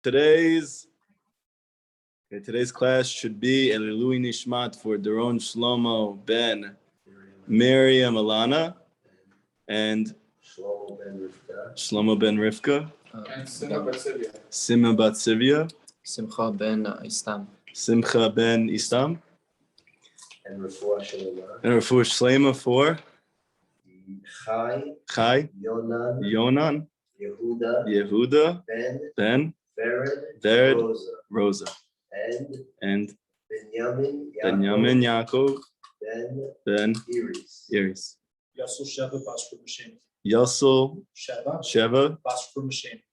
Today's class should be Elul Nishmat for Doron Shlomo ben Miriam Alana and Shlomo ben Rivka and Simcha bat Sivya Simcha ben Istam and Refuah Shlema. and Refuah Shlema for Chai Yonan Yehuda Ben Vered Rosa and Benjamin Yaakov Ben Iris Yassel Sheva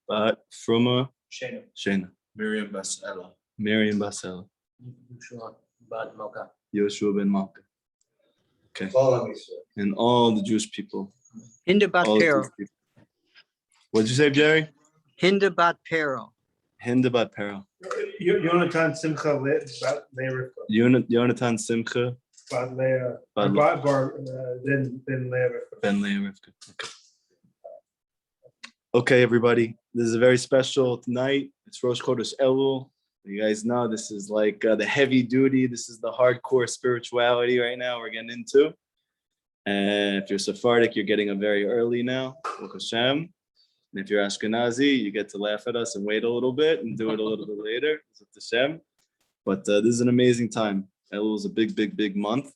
Bat Fruma Shena Miriam Basela. Yoshua ben Malka. Okay. And all the Jewish people. Hinda bat Pero. What'd you say, Jerry? Hinda bat Pero. Hinda bat Pero. Yonatan Simcha bat Leah Rivka. Yonatan Simcha Bat Leah. Bat- Then Leah Rivka. Ben Leah Rivka. Okay. Okay, everybody. This is a very special night. It's Rosh Chodesh Elul. You guys know this is like the heavy duty. This is the hardcore spirituality right now we're getting into. And if you're Sephardic, you're getting up very early now. Baruch Hashem. And if you're Ashkenazi, you get to laugh at us and wait a little bit and do it a little bit later. Baruch Hashem. But this is an amazing time. Elul is a big month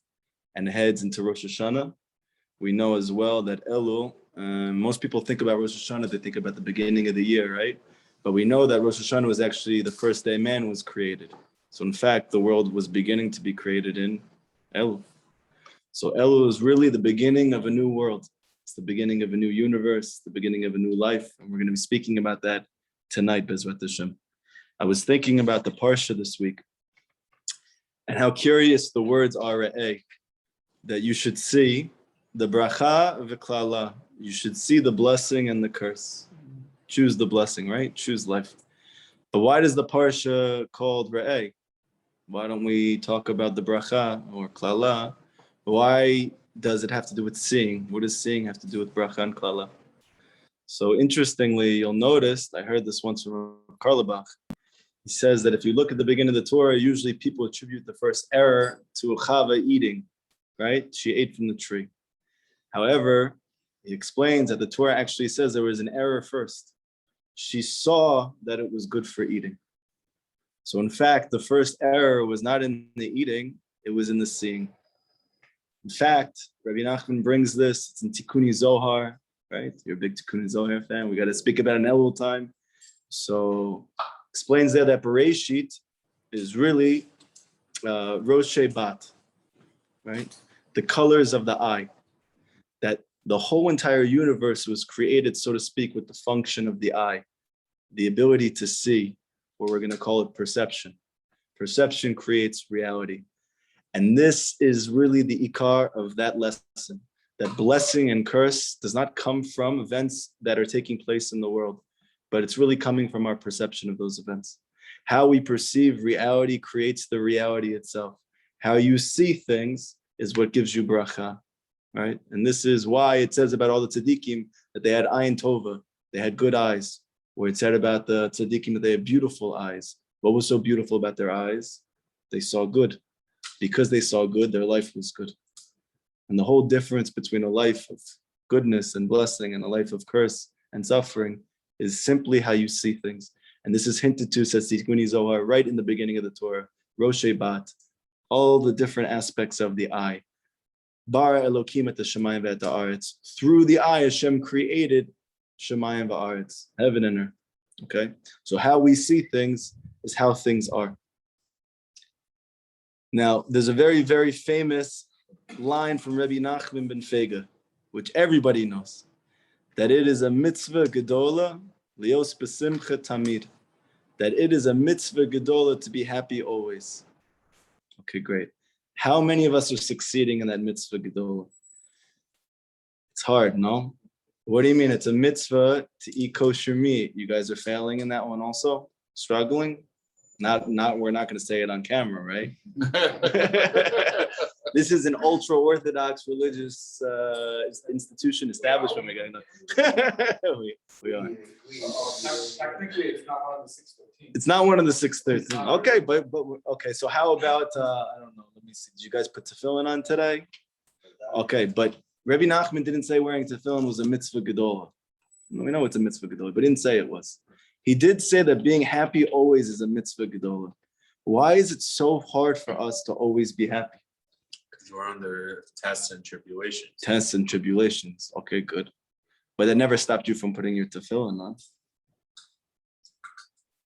and heads into Rosh Hashanah. We know as well that Elul, most people think about Rosh Hashanah, they think about the beginning of the year, right? But we know that Rosh Hashanah was actually the first day man was created. So in fact, the world was beginning to be created in Elul. So Elul is really the beginning of a new world. It's the beginning of a new universe, the beginning of a new life. And we're going to be speaking about that tonight, Bezrat Hashem. I was thinking about the Parsha this week and how curious the words are, Re'eh, that you should see the bracha v'klala. You should see the blessing and the curse. Choose the blessing, right? Choose life. But why does the Parsha called Re'eh? Why don't we talk about the bracha or klala? Why does it have to do with seeing? What does seeing have to do with bracha and klala? So interestingly, you'll notice, I heard this once from Karlebach. He says that if you look at the beginning of the Torah, usually people attribute the first error to Chava eating, right? She ate from the tree. However, he explains that the Torah actually says there was an error first. She saw that it was good for eating. So in fact, the first error was not in the eating, it was in the seeing. In fact, Rabbi Nachman brings this, it's in Tikkuni Zohar, right? You're a big Tikkuni Zohar fan. We got to speak about an Elul time. So explains there that Bereshit is really Rosh Bat, right? The colors of the eye. That the whole entire universe was created, so to speak, with the function of the eye, the ability to see, or we're going to call it perception. Perception creates reality. And this is really the ikar of that lesson, that blessing and curse does not come from events that are taking place in the world, but it's really coming from our perception of those events. How we perceive reality creates the reality itself. How you see things is what gives you bracha. Right? And this is why it says about all the tzaddikim that they had ayin tova, they had good eyes. Or it said about the tzaddikim that they had beautiful eyes. What was so beautiful about their eyes? They saw good. Because they saw good, their life was good. And the whole difference between a life of goodness and blessing and a life of curse and suffering is simply how you see things. And this is hinted to, says Tikkuni Zohar, right in the beginning of the Torah, Rosh Bat, all the different aspects of the eye. Bara Elokim et Shemayim ve'et ha'aretz. Through the eye, Hashem created Shemayim va'aretz, heaven and earth. Okay, so how we see things is how things are. Now, there's a very famous line from Rabbi Nachman ben Fega, which everybody knows, that it is a mitzvah gedola lios besimcha tamid, that it is a mitzvah gedola to be happy always. Okay, great. How many of us are succeeding in that mitzvah gedola? It's hard, no? What do you mean? It's a mitzvah to eat kosher meat. You guys are failing in that one also? Struggling? We're not going to say it on camera, right? This is an ultra orthodox religious institution establishment. We're going to. we are. Technically, it's not one of the 613. It's not one of the 613. Okay, but okay. So how about I don't know. Let me see. Did you guys put tefillin on today? Okay, but Rabbi Nachman didn't say wearing tefillin was a mitzvah gedola. We know it's a mitzvah gedola, but he didn't say it was. He did say that being happy always is a mitzvah gedola. Why is it so hard for us to always be happy? Because we're under tests and tribulations. Tests and tribulations. Okay, good. But that never stopped you from putting your tefillin on.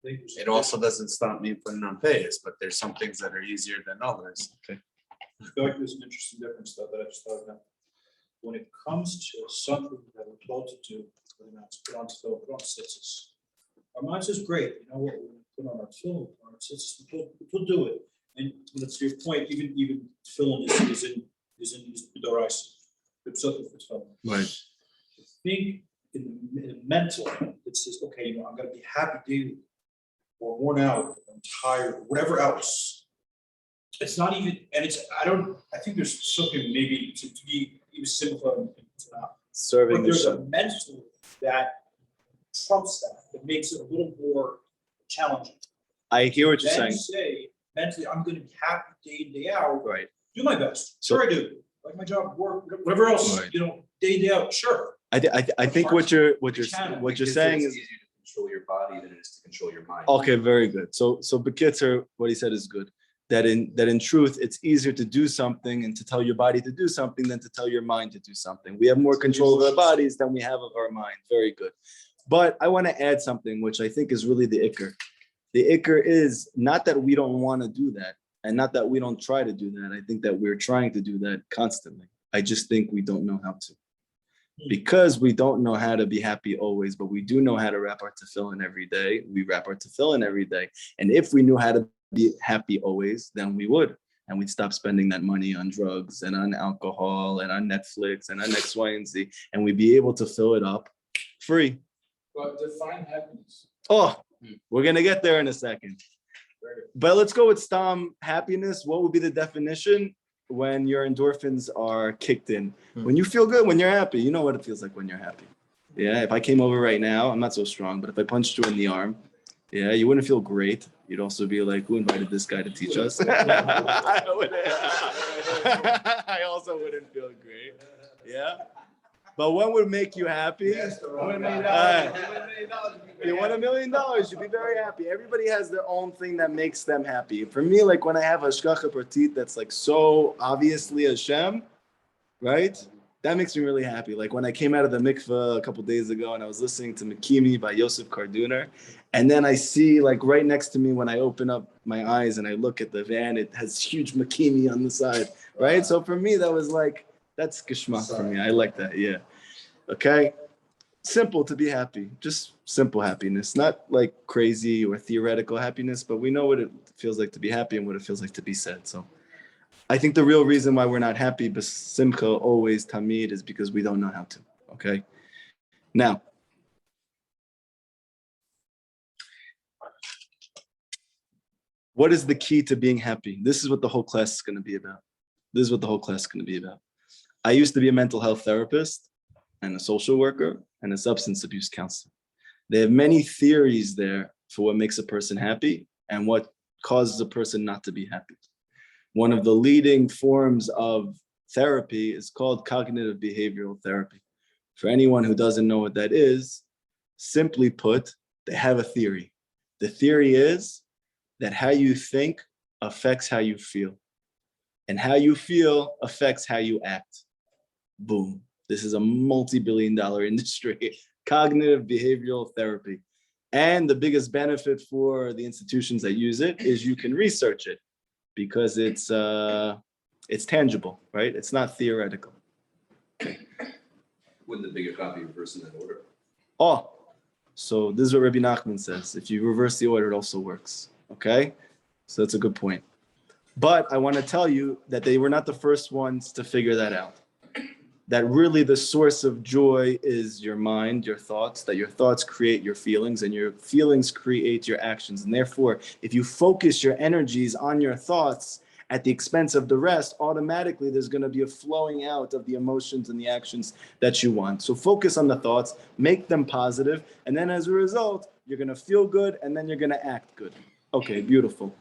It also doesn't stop me from on payas, but there's some things that are easier than others. Okay. I feel like there's an interesting difference though that I just thought about. When it comes to something that we're told to do, put on tefillin, put on tzitzis. Our mind says, great, you know what, we're gonna put on our tefillin, put on our tzitzis, we'll do it. And to your point, even tefillin is in b'doraisa. Right. I think in the mental, it says, okay, you know, I'm gonna be happy daily, or worn out, I'm tired, whatever else. It's not even, and I think there's something maybe to be even simpler and to not. Serving But the there's a Shem. mental that trumps that makes it a little more challenging. I hear what you're Then saying. say mentally, I'm gonna be happy day in, day out, Right. do my best, So- sure I do, like my job, work, whatever else, Right. you know, day in, day out, sure. I think what you're saying Because is it's easier to control your body than it is to control your mind. okay, very good. So Bekitzer, what he said is good. That in truth, it's easier to do something and to tell your body to do something than to tell your mind to do something. We have more control of our bodies than we have of our mind. Very good. But I want to add something, which I think is really the ikr. The ikr is not that we don't want to do that, and not that we don't try to do that. I think that we're trying to do that constantly. I just think we don't know how to. Because we don't know how to be happy always, but we do know how to wrap our tefillin every day. We wrap our tefillin every day. And if we knew how to be happy always, then we would. And we'd stop spending that money on drugs and on alcohol and on Netflix and on X, Y, and Z. And we'd be able to fill it up free. But define happiness. Oh, we're going to get there in a second. But let's go with Stam happiness. What would be the definition? When your endorphins are kicked in, when you feel good, when you're happy, you know what it feels like when you're happy. Yeah, if I came over right now, I'm not so strong, but if I punched you in the arm, yeah, you wouldn't feel great. You'd also be like, who invited this guy to teach us? I also wouldn't feel great. Yeah. But what would make you happy? If you won $1 million, you'd be very happy. Everybody has their own thing that makes them happy. For me, like when I have a shkacha pratit that's like so obviously Hashem, right? That makes me really happy. Like when I came out of the mikveh a couple days ago and I was listening to Mekimi by Yosef Karduner, and then I see like right next to me when I open up my eyes and I look at the van, it has huge Mekimi on the side, right? So for me, that was like, that's geschmack for me. I like that, yeah. Okay. Simple to be happy, just simple happiness, not like crazy or theoretical happiness, but we know what it feels like to be happy and what it feels like to be sad. So I think the real reason why we're not happy, but simcha always tamid, is because we don't know how to. Okay. Now, what is the key to being happy? This is what the whole class is going to be about. I used to be a mental health therapist and a social worker and a substance abuse counselor. They have many theories there for what makes a person happy and what causes a person not to be happy. One of the leading forms of therapy is called cognitive behavioral therapy. For anyone who doesn't know what that is, simply put, they have a theory. The theory is that how you think affects how you feel, and how you feel affects how you act. Boom. This is a multi-billion-dollar industry, cognitive behavioral therapy. And the biggest benefit for the institutions that use it is you can research it because it's tangible, right? It's not theoretical. Wouldn't the bigger copy reverse in that order? Oh, so this is what Rabbi Nachman says. If you reverse the order, it also works, okay? So that's a good point. But I want to tell you that they were not the first ones to figure that out. that really the source of joy is your mind, your thoughts, that your thoughts create your feelings and your feelings create your actions. And therefore, if you focus your energies on your thoughts at the expense of the rest, automatically there's going to be a flowing out of the emotions and the actions that you want. So focus on the thoughts, make them positive, and then as a result, you're going to feel good and then you're going to act good. Okay, beautiful.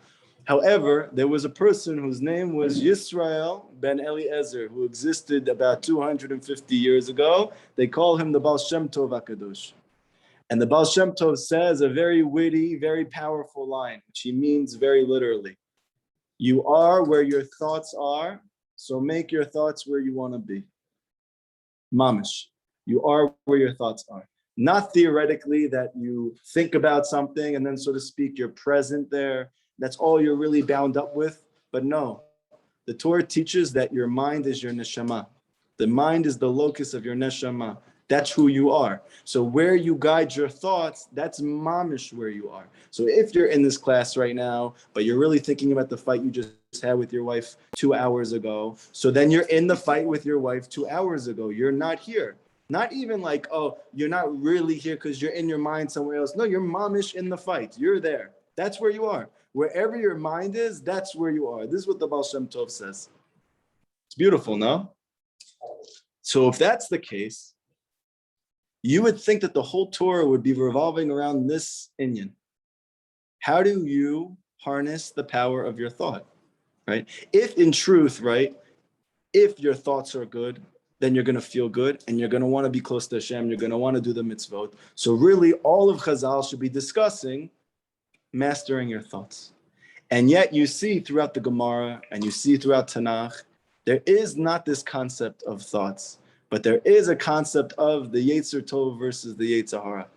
However, there was a person whose name was Yisrael ben Eliezer, who existed about 250 years ago. They call him the Baal Shem Tov HaKadosh. And the Baal Shem Tov says a very witty, very powerful line, which he means very literally. You are where your thoughts are, so make your thoughts where you want to be. Mamish, you are where your thoughts are. Not theoretically that you think about something and then, so to speak, you're present there. That's all you're really bound up with. But no, the Torah teaches that your mind is your neshama. The mind is the locus of your neshama. That's who you are. So where you guide your thoughts, that's mamish where you are. So if you're in this class right now, but you're really thinking about the fight you just had with your wife 2 hours ago, so then you're in the fight with your wife 2 hours ago. You're not here. Not even like, oh, you're not really here because you're in your mind somewhere else. No, you're mamish in the fight. You're there. That's where you are. Wherever your mind is, that's where you are. This is what the Baal Shem Tov says. It's beautiful, no? So if that's the case, you would think that the whole Torah would be revolving around this inyan. How do you harness the power of your thought, right? If in truth, right, if your thoughts are good, then you're going to feel good and you're going to want to be close to Hashem. You're going to want to do the mitzvot. So really all of Chazal should be discussing mastering your thoughts. And yet you see throughout the Gemara and you see throughout Tanakh, there is not this concept of thoughts, but there is a concept of the Yetzer Tov versus the Yetzer Hara.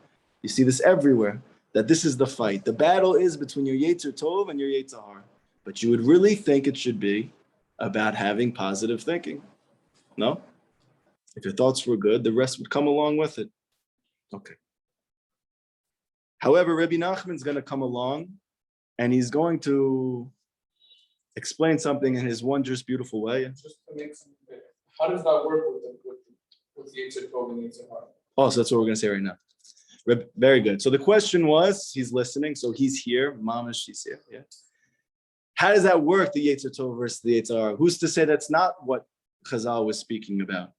You see this everywhere, that this is the fight. The battle is between your Yetzer Tov and your Yetzer Hara. But you would really think it should be about having positive thinking. No? If your thoughts were good, the rest would come along with it. Okay. However, Rabbi Nachman's going to come along and he's going to explain something in his wondrous, beautiful way. Just to make some, how does that work with the Yetzer Tov and Yetzer Hara? Oh, so that's what we're going to say right now. Very good. So the question was, he's listening, so he's here. Mamash, she's here. Yeah. How does that work, the Yetzer Tov versus the Yetzer Hara? Who's to say that's not what Chazal was speaking about,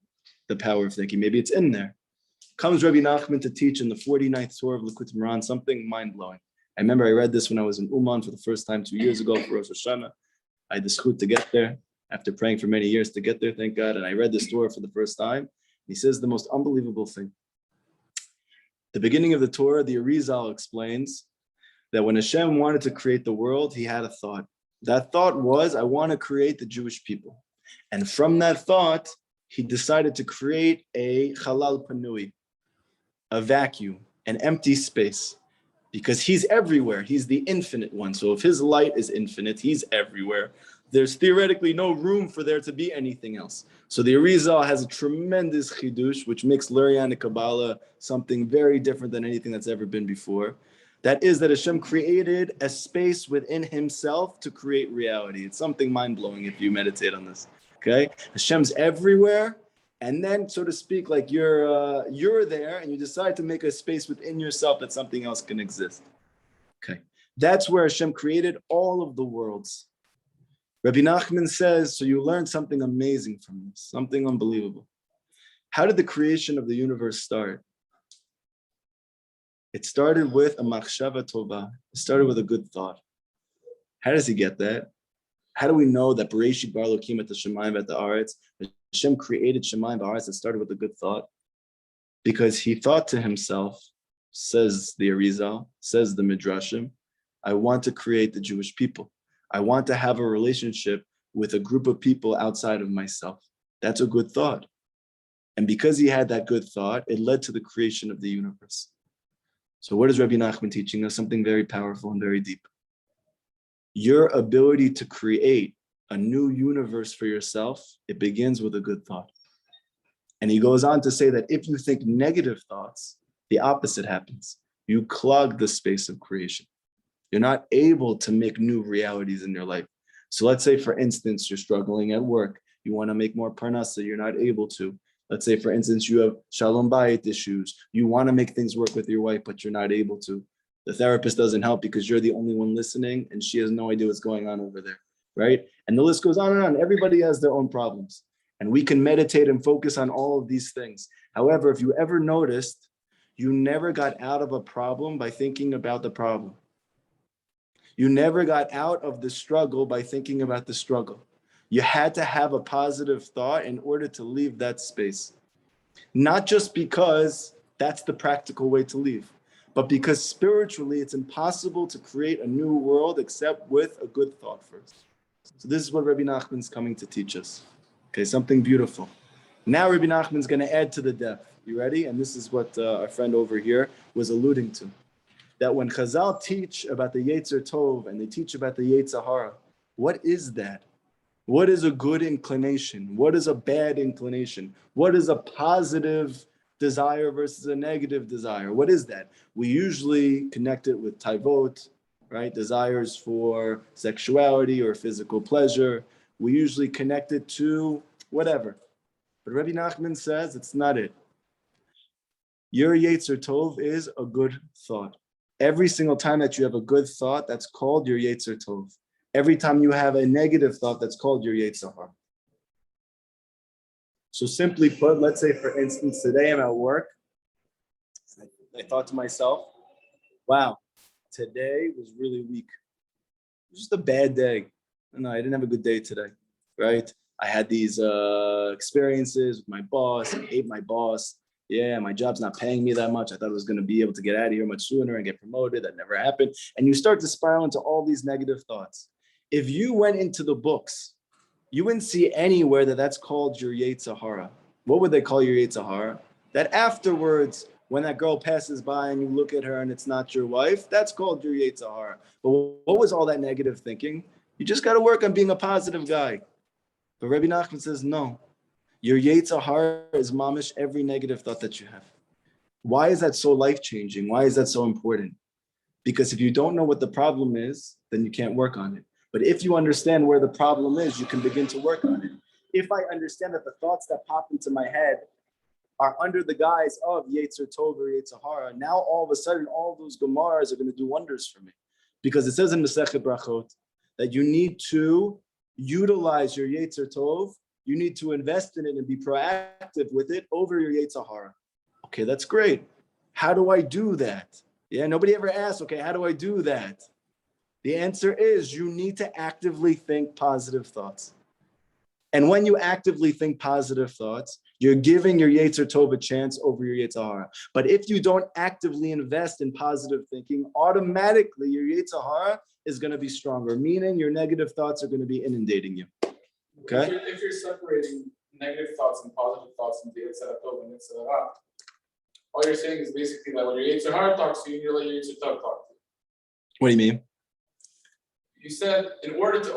the power of thinking? Maybe it's in there. Comes Rabbi Nachman to teach in the 49th Torah of Likutei Moharan, something mind-blowing. I remember I read this when I was in Uman for the first time 2 years ago for Rosh Hashanah. I had the zchut to get there, after praying for many years to get there, thank God, and I read this Torah for the first time. He says the most unbelievable thing. The beginning of the Torah, the Arizal explains that when Hashem wanted to create the world, he had a thought. That thought was, I want to create the Jewish people. And from that thought, he decided to create a halal panui, a vacuum, an empty space, because he's everywhere. He's the infinite one. So if his light is infinite, he's everywhere. There's theoretically no room for there to be anything else. So the Arizal has a tremendous chidush, which makes Lurianic Kabbalah something very different than anything that's ever been before. That is that Hashem created a space within himself to create reality. It's something mind-blowing if you meditate on this. Okay? Hashem's everywhere. And then, so to speak, like you're there and you decide to make a space within yourself that something else can exist. Okay. That's where Hashem created all of the worlds. Rabbi Nachman says, so you learned something amazing from this, something unbelievable. How did the creation of the universe start? It started with a machshava tova. It started with a good thought. How does he get that? How do we know that Bereshit bar Elokim et hashamayim et haaretz, Hashem created Shemayim v'haaretz? It started with a good thought. Because he thought to himself, says the Arizal, says the Midrashim, I want to create the Jewish people. I want to have a relationship with a group of people outside of myself. That's a good thought. And because he had that good thought, it led to the creation of the universe. So what is Rabbi Nachman teaching us? Something very powerful and very deep. Your ability to create a new universe for yourself, it begins with a good thought. And he goes on to say that if you think negative thoughts, the opposite happens. You clog the space of creation. You're not able to make new realities in your life. So let's say, for instance, you're struggling at work. You want to make more parnasa, you're not able to. Let's say, for instance, you have shalom bayit issues. You want to make things work with your wife, but you're not able to. The therapist doesn't help because you're the only one listening and she has no idea what's going on over there, right? And the list goes on and on. Everybody has their own problems. And we can meditate and focus on all of these things. However, if you ever noticed, you never got out of a problem by thinking about the problem. You never got out of the struggle by thinking about the struggle. You had to have a positive thought in order to leave that space. Not just because that's the practical way to leave, but because spiritually it's impossible to create a new world except with a good thought first. So this is what Rabbi Nachman's coming to teach us. Okay, something beautiful. Now Rabbi Nachman's going to add to the depth. You ready? And this is what our friend over here was alluding to. That when Chazal teach about the Yetzer Tov and they teach about the Yetzer Hara, what is that? What is a good inclination? What is a bad inclination? What is a positive desire versus a negative desire? What is that? We usually connect it with taivot, right? Desires for sexuality or physical pleasure. We usually connect it to whatever. But Rabbi Nachman says it's not it. Your Yetzer Tov is a good thought. Every single time that you have a good thought, that's called your Yetzer Tov. Every time you have a negative thought, that's called your Yetzer Hara. So simply put, let's say, for instance, today I'm at work. I thought to myself, wow, today was really weak. It was just a bad day. No, I didn't have a good day today, right? I had these experiences with my boss. I hate my boss. Yeah, my job's not paying me that much. I thought I was going to be able to get out of here much sooner and get promoted. That never happened. And you start to spiral into all these negative thoughts. If you went into the books, you wouldn't see anywhere that that's called your Yetzer Hara. What would they call your Yetzer Hara? That afterwards, when that girl passes by and you look at her and it's not your wife, that's called your Yetzer Hara. But what was all that negative thinking? You just got to work on being a positive guy. But Rabbi Nachman says, no. Your Yetzer Hara is mamish every negative thought that you have. Why is that so life-changing? Why is that so important? Because if you don't know what the problem is, then you can't work on it. But if you understand where the problem is, you can begin to work on it. If I understand that the thoughts that pop into my head are under the guise of Yetzer Tov or Yetzer Hara, now all of a sudden, all those Gemaras are going to do wonders for me. Because it says in Masechet Brachot that you need to utilize your Yetzer Tov, you need to invest in it and be proactive with it over your Yetzer Hara. Okay, that's great. How do I do that? Yeah, nobody ever asks, okay, how do I do that? The answer is you need to actively think positive thoughts. And when you actively think positive thoughts, you're giving your Yetzer Tov a chance over your Yetzer Hara. But if you don't actively invest in positive thinking, automatically your Yetzer Hara is going to be stronger, meaning your negative thoughts are going to be inundating you. Okay? If you're separating negative thoughts and positive thoughts into Yetzer Tov and Yetzer Hara, all you're saying is basically that when your Yetzer Hara talks to you, you let your Yetzer Tov talk to you. What do you mean? You said in order to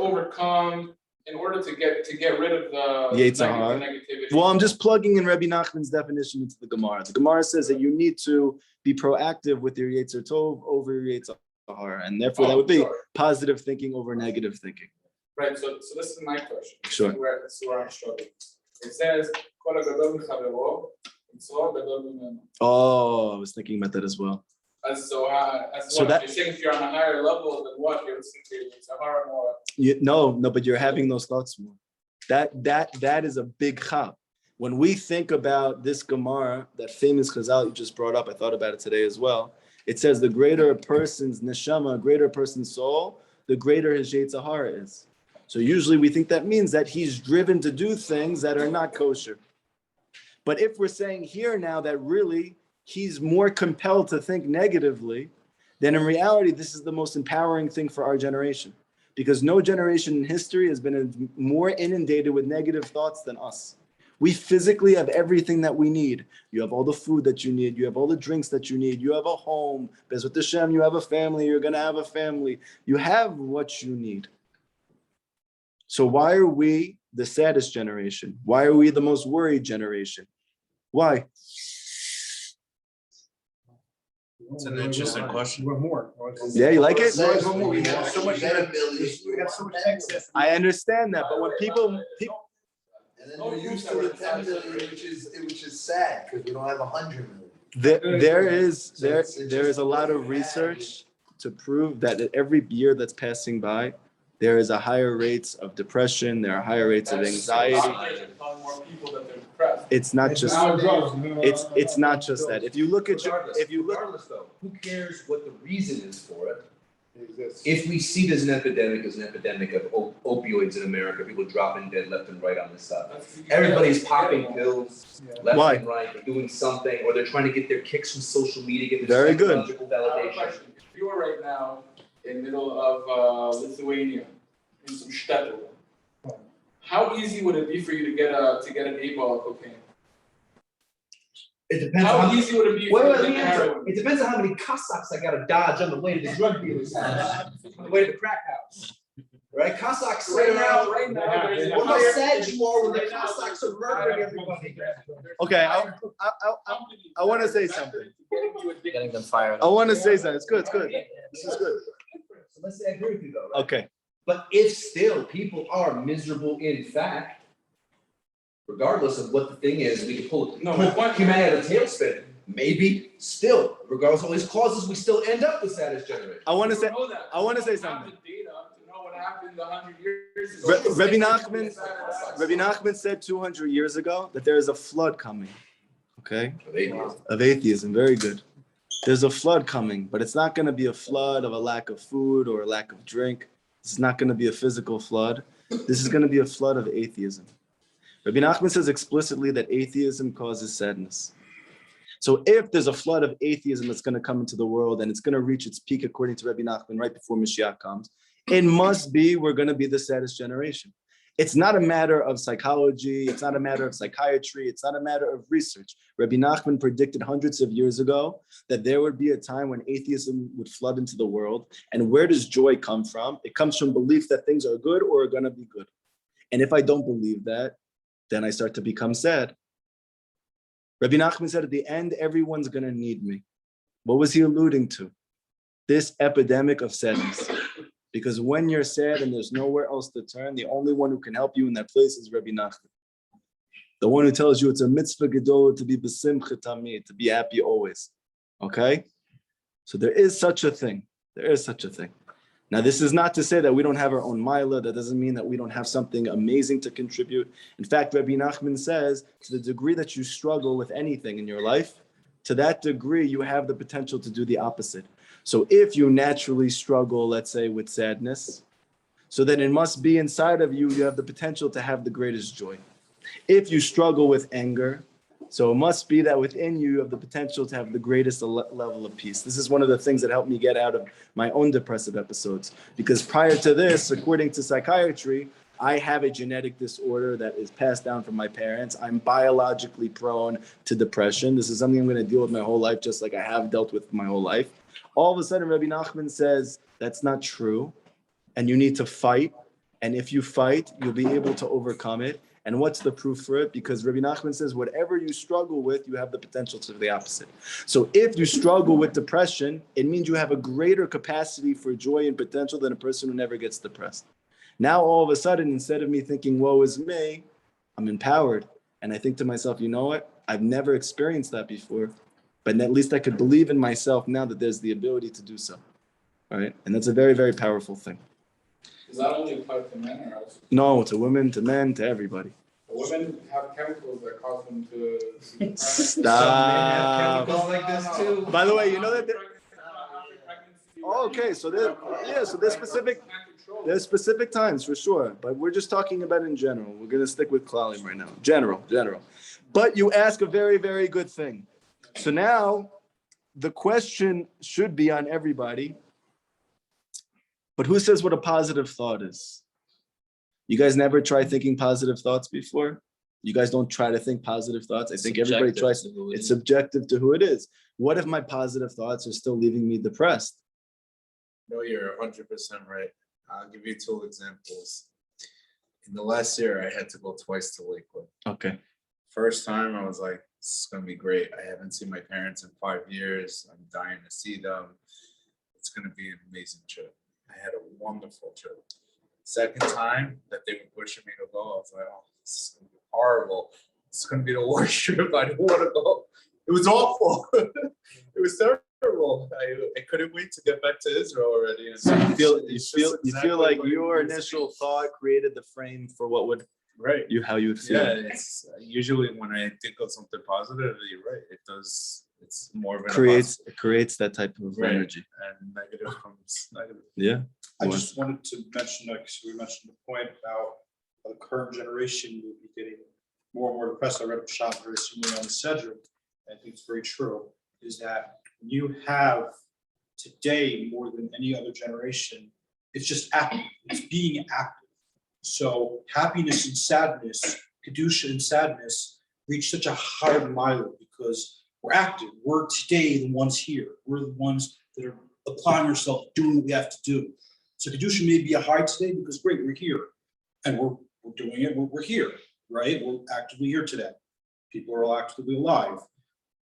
get rid of the Yetzer Hara. negativity. Well, I'm just plugging in Rabbi Nachman's definition into the Gemara. The Gemara says that you need to be proactive with your Yetzer Tov over your Yetzer Hara, and therefore that would be positive thinking over negative thinking. Right. So this is my question. Sure. This is where I'm struggling. It says, "Kol hagadol mechavero, mitzvah gadol mimeno." Oh, I was thinking about that as well. So So what? You're saying if you're on a higher level, then what? You're listening to your Yetzer Hara more. No, but you're having those thoughts more. That is a big chap. When we think about this Gemara, that famous Chazal you just brought up, I thought about it today as well. It says the greater a person's neshama, greater a person's soul, the greater his Yetzer Hara is. So usually we think that means that he's driven to do things that are not kosher. But if we're saying here now that really he's more compelled to think negatively, then in reality, this is the most empowering thing for our generation. Because no generation in history has been more inundated with negative thoughts than us. We physically have everything that we need. You have all the food that you need. You have all the drinks that you need. You have a home. Bezrat Hashem, you have a family. You're going to have a family. You have what you need. So why are we the saddest generation? Why are we the most worried generation? Why? It's an interesting question. We're more. Yeah, you like it? We have so much excess. I understand that, but when people And then No we're proof used that to we're the 10 inside million, which is sad, because we don't have 100 million. There it's is just a lot what of you research to prove that every year that's passing by, there is a higher rates of depression, there are higher rates of anxiety. Doctors are telling more people that they're depressed. It's not just it's not just that. If you look at Regardless though, who cares what the reason is for it? If we see there's an epidemic of opioids in America, people dropping dead left and right on this stuff. Everybody's popping pills left Why? and right, they're doing something, or they're trying to get their kicks from social media, get their Very good. psychological I have a validation. question. If you were right now in the middle of Lithuania, in some shtetl, how easy would it be for you to get an 8-ball of cocaine? It depends How on easy would it be Wait, for you let to me get answer. heroin? It depends on how many Cossacks I gotta dodge on the way to the drug dealer's house, on the way to the crack house. Right? Cossacks sit around. Right now, there's Look how sad you are when the right now, Cossacks are murdering everybody. Okay, I want to say something. Getting them fired I up. want to say something. It's good. This is good. So let's say I agree with you though, right? Okay. But if still people are miserable in fact, regardless of what the thing is, we can pull humanity out of the tailspin. Maybe still, regardless of all these causes, we still end up with saddest generation. I want to say know that. I want to say We don't have something. the data to know what happened 100 years ago. Rabbi Nachman said 200 years ago that there is a flood coming. Okay? Of atheism. Very good. There's a flood coming, but it's not going to be a flood of a lack of food or a lack of drink. This is not going to be a physical flood. This is going to be a flood of atheism. Rabbi Nachman says explicitly that atheism causes sadness. So if there's a flood of atheism that's going to come into the world and it's going to reach its peak, according to Rabbi Nachman, right before Mashiach comes, it must be we're going to be the saddest generation. It's not a matter of psychology. It's not a matter of psychiatry. It's not a matter of research. Rabbi Nachman predicted hundreds of years ago that there would be a time when atheism would flood into the world. And where does joy come from? It comes from belief that things are good or are going to be good. And if I don't believe that, then I start to become sad. Rabbi Nachman said at the end, everyone's going to need me. What was he alluding to? This epidemic of sadness. Because when you're sad and there's nowhere else to turn, the only one who can help you in that place is Rabbi Nachman. The one who tells you it's a mitzvah gedolah to be b'simcha tamid, to be happy always. Okay? So there is such a thing. There is such a thing. Now, this is not to say that we don't have our own milah. That doesn't mean that we don't have something amazing to contribute. In fact, Rabbi Nachman says, to the degree that you struggle with anything in your life, to that degree, you have the potential to do the opposite. So if you naturally struggle, let's say, with sadness, so then it must be inside of you, you have the potential to have the greatest joy. If you struggle with anger, so it must be that within you, you have the potential to have the greatest level of peace. This is one of the things that helped me get out of my own depressive episodes. Because prior to this, according to psychiatry, I have a genetic disorder that is passed down from my parents. I'm biologically prone to depression. This is something I'm going to deal with my whole life, just like I have dealt with my whole life. All of a sudden, Rabbi Nachman says, that's not true. And you need to fight. And if you fight, you'll be able to overcome it. And what's the proof for it? Because Rabbi Nachman says, whatever you struggle with, you have the potential to do the opposite. So if you struggle with depression, it means you have a greater capacity for joy and potential than a person who never gets depressed. Now, all of a sudden, instead of me thinking, woe is me, I'm empowered. And I think to myself, you know what? I've never experienced that before, but at least I could believe in myself now that there's the ability to do so. All right. And that's a very, very powerful thing. Does that only apply to men or else? No, to women, to men, to everybody. Women have chemicals that cause them to be depressed. Stop. Chemicals like this too. By the way, you know that okay, so there's specific times for sure, but we're just talking about in general. We're going to stick with Klalim right now. General. But you ask a very, very good thing. So now the question should be on everybody, but who says what a positive thought is? You guys never tried thinking positive thoughts before? You guys don't try to think positive thoughts? I think everybody tries. It's subjective to who it is. What if my positive thoughts are still leaving me depressed? No, you're 100% right. I'll give you 2 examples. In the last year, I had to go twice to Lakewood. Okay. First time, I was like, this is going to be great. I haven't seen my parents in 5 years. I'm dying to see them. It's going to be an amazing trip. I had a wonderful trip. Second time that they were pushing me to go, I was like, oh, this is going to be horrible. It's gonna be the worst trip. I don't want to go. It was awful. It was terrible. I couldn't wait to get back to Israel already. And So you feel it's just you exactly feel like what your it is. initial thought created the frame for what would Right. how you would feel. Yeah, it's usually when I think of something positive, you're right. It does. It's more of an It creates that type of Right. energy. and negative comes negative. Yeah. I just wanted to mention, like, so we mentioned the point about how the current generation will be getting more and more depressed. I read a shot very similar on the Cedric. I think it's very true, is that you have today more than any other generation, it's just active, it's being active. So happiness and sadness, Kedusha and sadness reach such a high mile because we're active. We're today the ones here. We're the ones that are applying ourselves, doing what we have to do. So Kedusha may be a high today because great, we're here. And we're doing it, we're here, right? We're actively here today. People are all actively alive.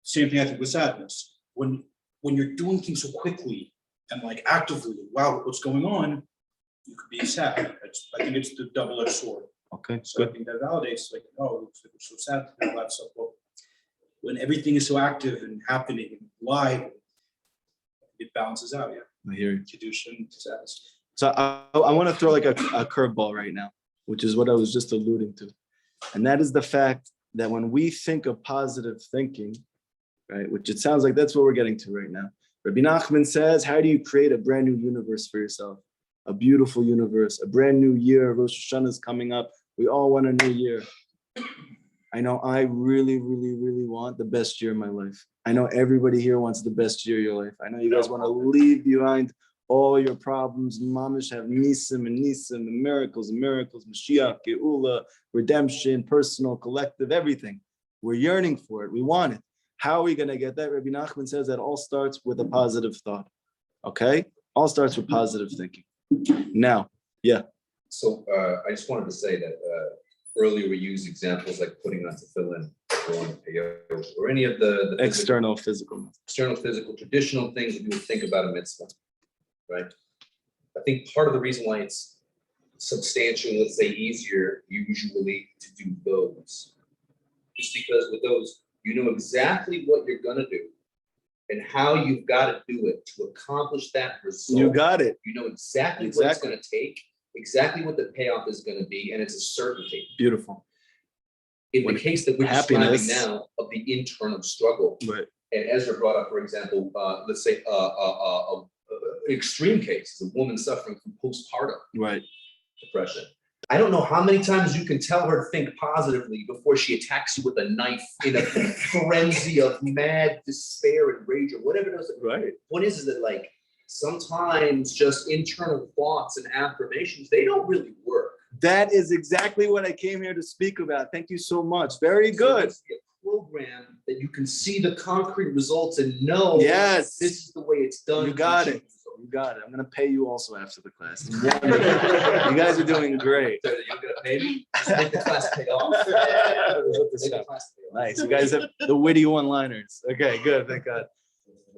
Same thing I think with sadness. When you're doing things so quickly and like actively, wow, what's going on? You could be sad. I think it's the double-edged sword. Okay. So I think that validates, like, oh, it looks like we're so sad and all that stuff. Well, when everything is so active and happening and live, it balances out. Yeah, I hear you. Kedusha and sadness. So I want to throw like a curveball right now, which is what I was just alluding to. And that is the fact that when we think of positive thinking, right, which it sounds like that's what we're getting to right now. Rabbi Nachman says, how do you create a brand new universe for yourself? A beautiful universe, a brand new year. Rosh Hashanah is coming up. We all want a new year. I know I really, really, really want the best year of my life. I know everybody here wants the best year of your life. I know you guys want to leave behind all your problems. Mamish have nisim and miracles, Mashiach, Geula, redemption, personal, collective, everything. We're yearning for it. We want it. How are we going to get that? Rabbi Nachman says that all starts with a positive thought. Okay? All starts with positive thinking. Now, yeah. So I just wanted to say that earlier we used examples like putting on tefillin or any of the External physical. external physical traditional things that you would think about a mitzvah, right? I think part of the reason why it's substantial, let's say easier usually to do those is because with those, you know exactly what you're gonna do and how you've got to do it to accomplish that result. You got it. You know exactly what it's gonna take, exactly what the payoff is gonna be, and it's a certainty. Beautiful. In the case that we're Happiness. describing now of the internal struggle, Right. and Ezra brought up, for example, let's say extreme case, a woman suffering from postpartum Right. depression. I don't know how many times you can tell her to think positively before she attacks you with a knife in a frenzy of mad despair and rage or whatever it is. Right. What is it like? Sometimes just internal thoughts and affirmations, they don't really work. That is exactly what I came here to speak about. Thank you so much. Very So good. it's a program that you can see the concrete results and know Yes. this is the way it's done. You got it. You got it. I'm going to pay you also after the class. You guys are doing great. So you're gonna pay me? Just make the class pay off. Make the class pay off. Nice. You guys have the witty one-liners. Okay, good. Thank God.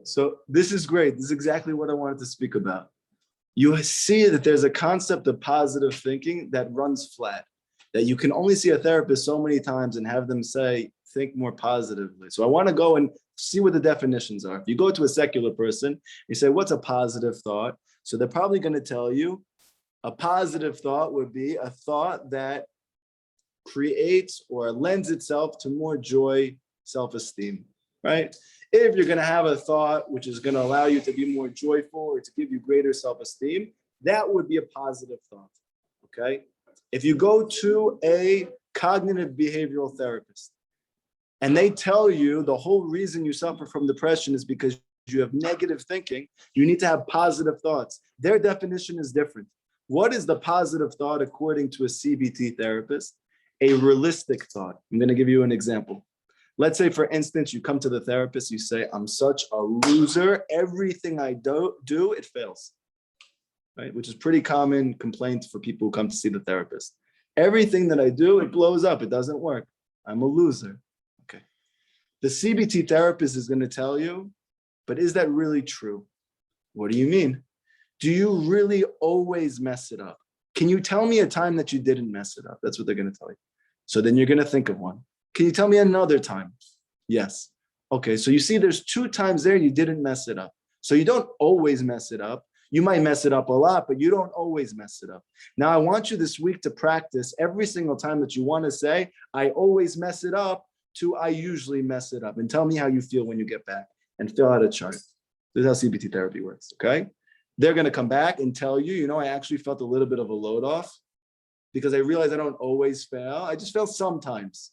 So this is great. This is exactly what I wanted to speak about. You see that there's a concept of positive thinking that runs flat, that you can only see a therapist so many times and have them say, think more positively. So I want to go and see what the definitions are. If you go to a secular person, you say, what's a positive thought? So they're probably going to tell you a positive thought would be a thought that creates or lends itself to more joy, self-esteem, right? If you're going to have a thought which is going to allow you to be more joyful or to give you greater self-esteem, that would be a positive thought, okay? If you go to a cognitive behavioral therapist and they tell you the whole reason you suffer from depression is because you have negative thinking, you need to have positive thoughts. Their definition is different. What is the positive thought according to a CBT therapist? A realistic thought. I'm going to give you an example. Let's say, for instance, you come to the therapist, you say, I'm such a loser. Everything I do, it fails, right? Which is pretty common complaint for people who come to see the therapist. Everything that I do, it blows up. It doesn't work. I'm a loser. Okay. The CBT therapist is going to tell you, but is that really true? What do you mean? Do you really always mess it up? Can you tell me a time that you didn't mess it up? That's what they're going to tell you. So then you're going to think of one. Can you tell me another time? Yes. Okay, so you see there's 2 times there you didn't mess it up. So you don't always mess it up. You might mess it up a lot, but you don't always mess it up. Now I want you this week to practice every single time that you want to say, I always mess it up, to I usually mess it up. And tell me how you feel when you get back and fill out a chart. This is how CBT therapy works, okay? They're going to come back and tell you, I actually felt a little bit of a load off because I realized I don't always fail. I just fail sometimes.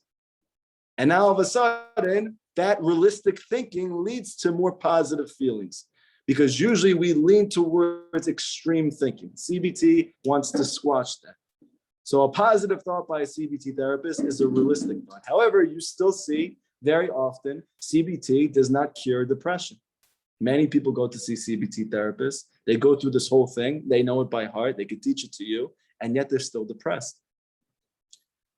And now all of a sudden, that realistic thinking leads to more positive feelings because usually we lean towards extreme thinking. CBT wants to squash that. So a positive thought by a CBT therapist is a realistic thought. However, you still see very often CBT does not cure depression. Many people go to see CBT therapists. They go through this whole thing. They know it by heart. They can teach it to you, and yet they're still depressed.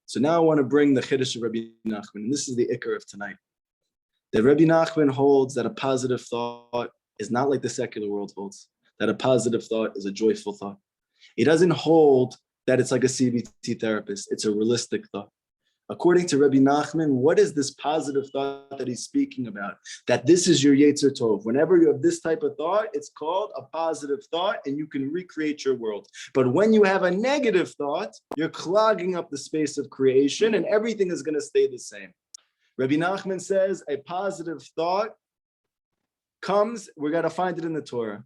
So now I want to bring the Chodesh of Rabbi Nachman, and this is the ikar of tonight. That Rabbi Nachman holds that a positive thought is not like the secular world holds, that a positive thought is a joyful thought. He doesn't hold that it's like a CBT therapist. It's a realistic thought. According to Rabbi Nachman, what is this positive thought that he's speaking about? That this is your Yetzer Tov. Whenever you have this type of thought, it's called a positive thought, and you can recreate your world. But when you have a negative thought, you're clogging up the space of creation, and everything is going to stay the same. Rabbi Nachman says a positive thought comes, we got to find it in the Torah.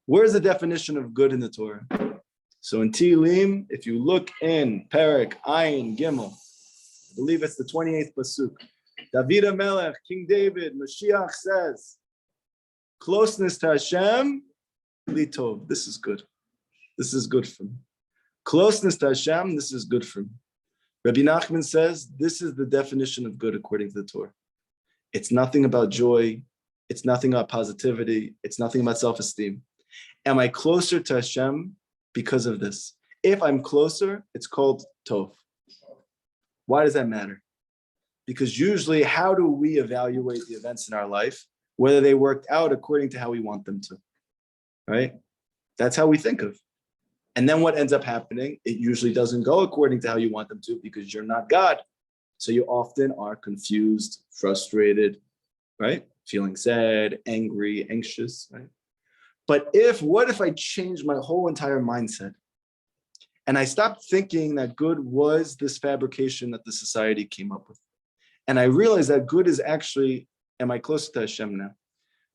Where's the definition of good in the Torah? So in Tehillim, if you look in Perek Ayin Gimel, I believe it's the 28th pasuk. David HaMelech, King David, Mashiach says, closeness to Hashem, litov. This is good. This is good for me. Closeness to Hashem, this is good for me. Rabbi Nachman says, this is the definition of good according to the Torah. It's nothing about joy. It's nothing about positivity. It's nothing about self-esteem. Am I closer to Hashem because of this? If I'm closer, it's called tov. Why does that matter? Because usually, how do we evaluate the events in our life? Whether they worked out according to how we want them to, right? That's how we think of. And then what ends up happening, it usually doesn't go according to how you want them to because you're not God. So you often are confused, frustrated, right? Feeling sad, angry, anxious, right? But what if I change my whole entire mindset? And I stopped thinking that good was this fabrication that the society came up with. And I realized that good is actually, am I closer to Hashem now?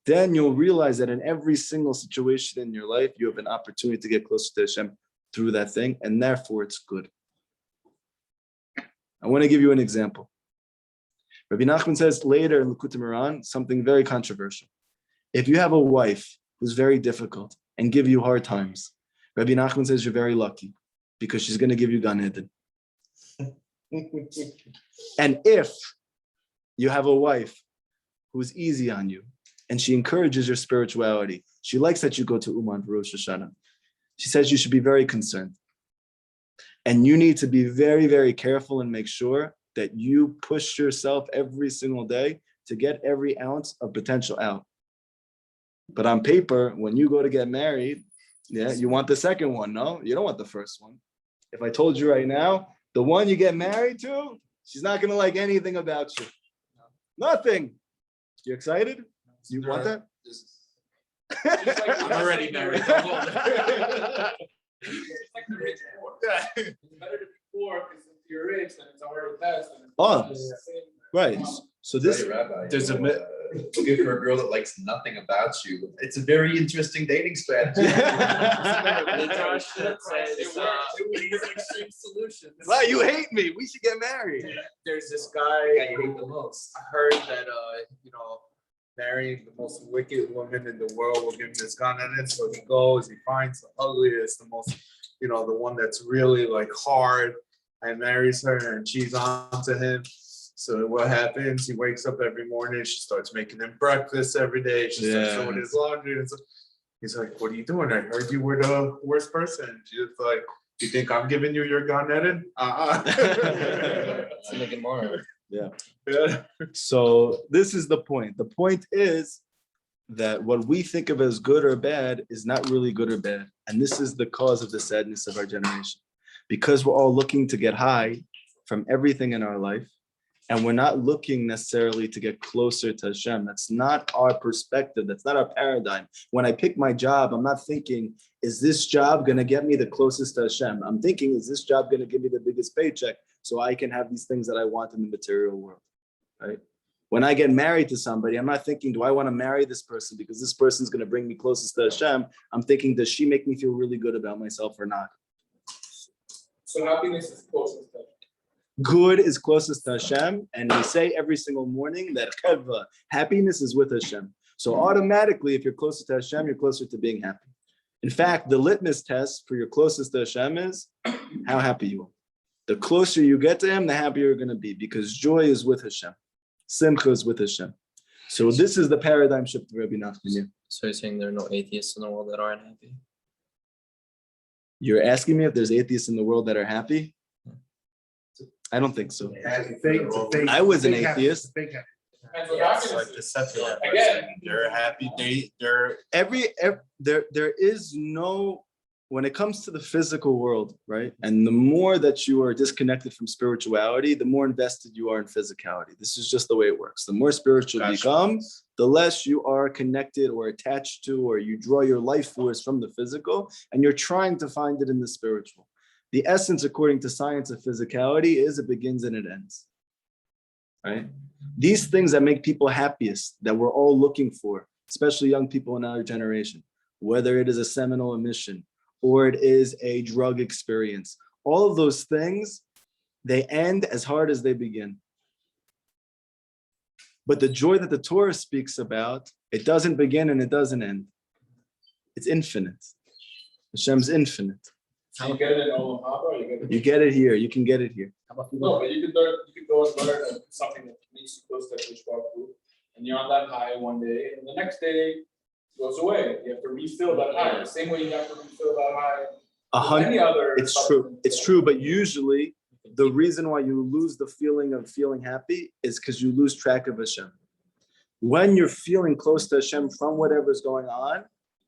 Then you'll realize that in every single situation in your life, you have an opportunity to get closer to Hashem through that thing, and therefore it's good. I want to give you an example. Rabbi Nachman says later in Likutei Moharan something very controversial. If you have a wife who's very difficult and give you hard times, Rabbi Nachman says you're very lucky, because she's going to give you Gan Eden. And if you have a wife who's easy on you and she encourages your spirituality, she likes that you go to Uman for Rosh Hashanah, she says you should be very concerned. And you need to be very, very careful and make sure that you push yourself every single day to get every ounce of potential out. But on paper, when you go to get married, you want the second one, no? You don't want the first one. If I told you right now, the one you get married to, she's not going to like anything about you. Nothing. You excited? You want that? I'm already married. It's like the rich poor. It's better to be poor because if you're rich, then it's already best. Right. So this, Rabbi, There's a myth. looking for a girl that likes nothing about you. It's a very interesting dating strategy. wow, you hate me. We should get married. There's this guy I hate the most. I heard that marrying the most wicked woman in the world will give him this gun in it. So he goes, he finds the ugliest, the most, the one that's really like hard, and marries her, and she's on to him. So what happens? He wakes up every morning. She starts making him breakfast every day. She starts doing his laundry. And so he's like, "What are you doing? I heard you were the worst person." She's like, "You think I'm giving you your Gan Eden?" It's like more. Yeah. So this is the point. The point is that what we think of as good or bad is not really good or bad. And this is the cause of the sadness of our generation. Because we're all looking to get high from everything in our life, and we're not looking necessarily to get closer to Hashem. That's not our perspective. That's not our paradigm. When I pick my job, I'm not thinking, is this job going to get me the closest to Hashem? I'm thinking, is this job going to give me the biggest paycheck so I can have these things that I want in the material world, right? When I get married to somebody, I'm not thinking, do I want to marry this person because this person's going to bring me closest to Hashem? I'm thinking, does she make me feel really good about myself or not? So happiness is closest to Good is closest to Hashem, and we say every single morning that happiness is with Hashem. So automatically, if you're closer to Hashem, you're closer to being happy. In fact, the litmus test for your closest to Hashem is how happy you are. The closer you get to Him, the happier you're going to be, because joy is with Hashem. Simcha is with Hashem. So this is the paradigm shift of Rabbi Nachman. So you're saying there are no atheists in the world that aren't happy? You're asking me if there's atheists in the world that are happy? I don't think so. I was an atheist. And so Yeah, it's happiness like is, deception. again, They're happy. They're There is no, when it comes to the physical world, right? And the more that you are disconnected from spirituality, the more invested you are in physicality. This is just the way it works. The more spiritual you become, the less you are connected or attached to, or you draw your life force from the physical, and you're trying to find it in the spiritual. The essence, according to science of physicality, is it begins and it ends, right? These things that make people happiest, that we're all looking for, especially young people in our generation, whether it is a seminal emission or it is a drug experience, all of those things, they end as hard as they begin. But the joy that the Torah speaks about, it doesn't begin and it doesn't end. It's infinite. Hashem's infinite. so you get it in Olam Haba, or you get it. You get it here. You can get it here. No, but you could learn. You could go and learn something that makes you close to Hashem's food, and you're on that high one day, and the next day it goes away. You have to refill that high. The same way you have to refill that high. With any other. It's true. substance. It's true. But usually the reason why you lose the feeling of feeling happy is because you lose track of Hashem. When you're feeling close to Hashem from whatever's going on,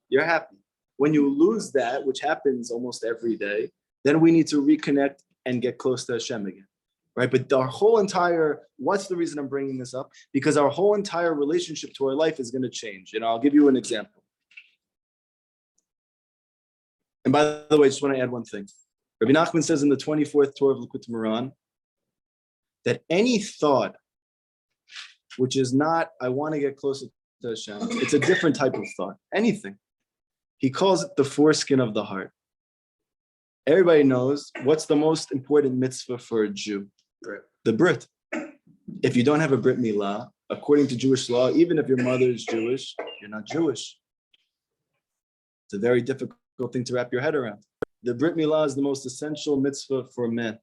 you're happy. When you lose that, which happens almost every day, then we need to reconnect and get close to Hashem again, right? But our whole entire, what's the reason I'm bringing this up? Because our whole entire relationship to our life is going to change. And I'll give you an example. And by the way, I just want to add one thing. Rabbi Nachman says in the 24th Torah of Likutei Moharan that any thought which is not, I want to get closer to Hashem, it's a different type of thought, anything. He calls it the foreskin of the heart. Everybody knows what's the most important mitzvah for a Jew? The Brit. If you don't have a Brit Milah, according to Jewish law, even if your mother is Jewish, you're not Jewish. It's a very difficult thing to wrap your head around. The Brit Milah is the most essential mitzvah for men.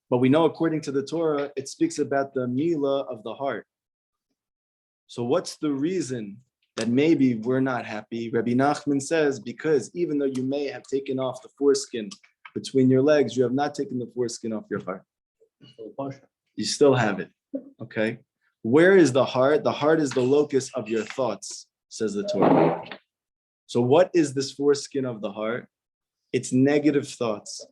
But we know according to the Torah, it speaks about the Milah of the heart. So what's the reason that maybe we're not happy? Rabbi Nachman says, because even though you may have taken off the foreskin between your legs, you have not taken the foreskin off your heart. You still have it, okay? Where is the heart? The heart is the locus of your thoughts, says the Torah. So what is this foreskin of the heart? It's negative thoughts.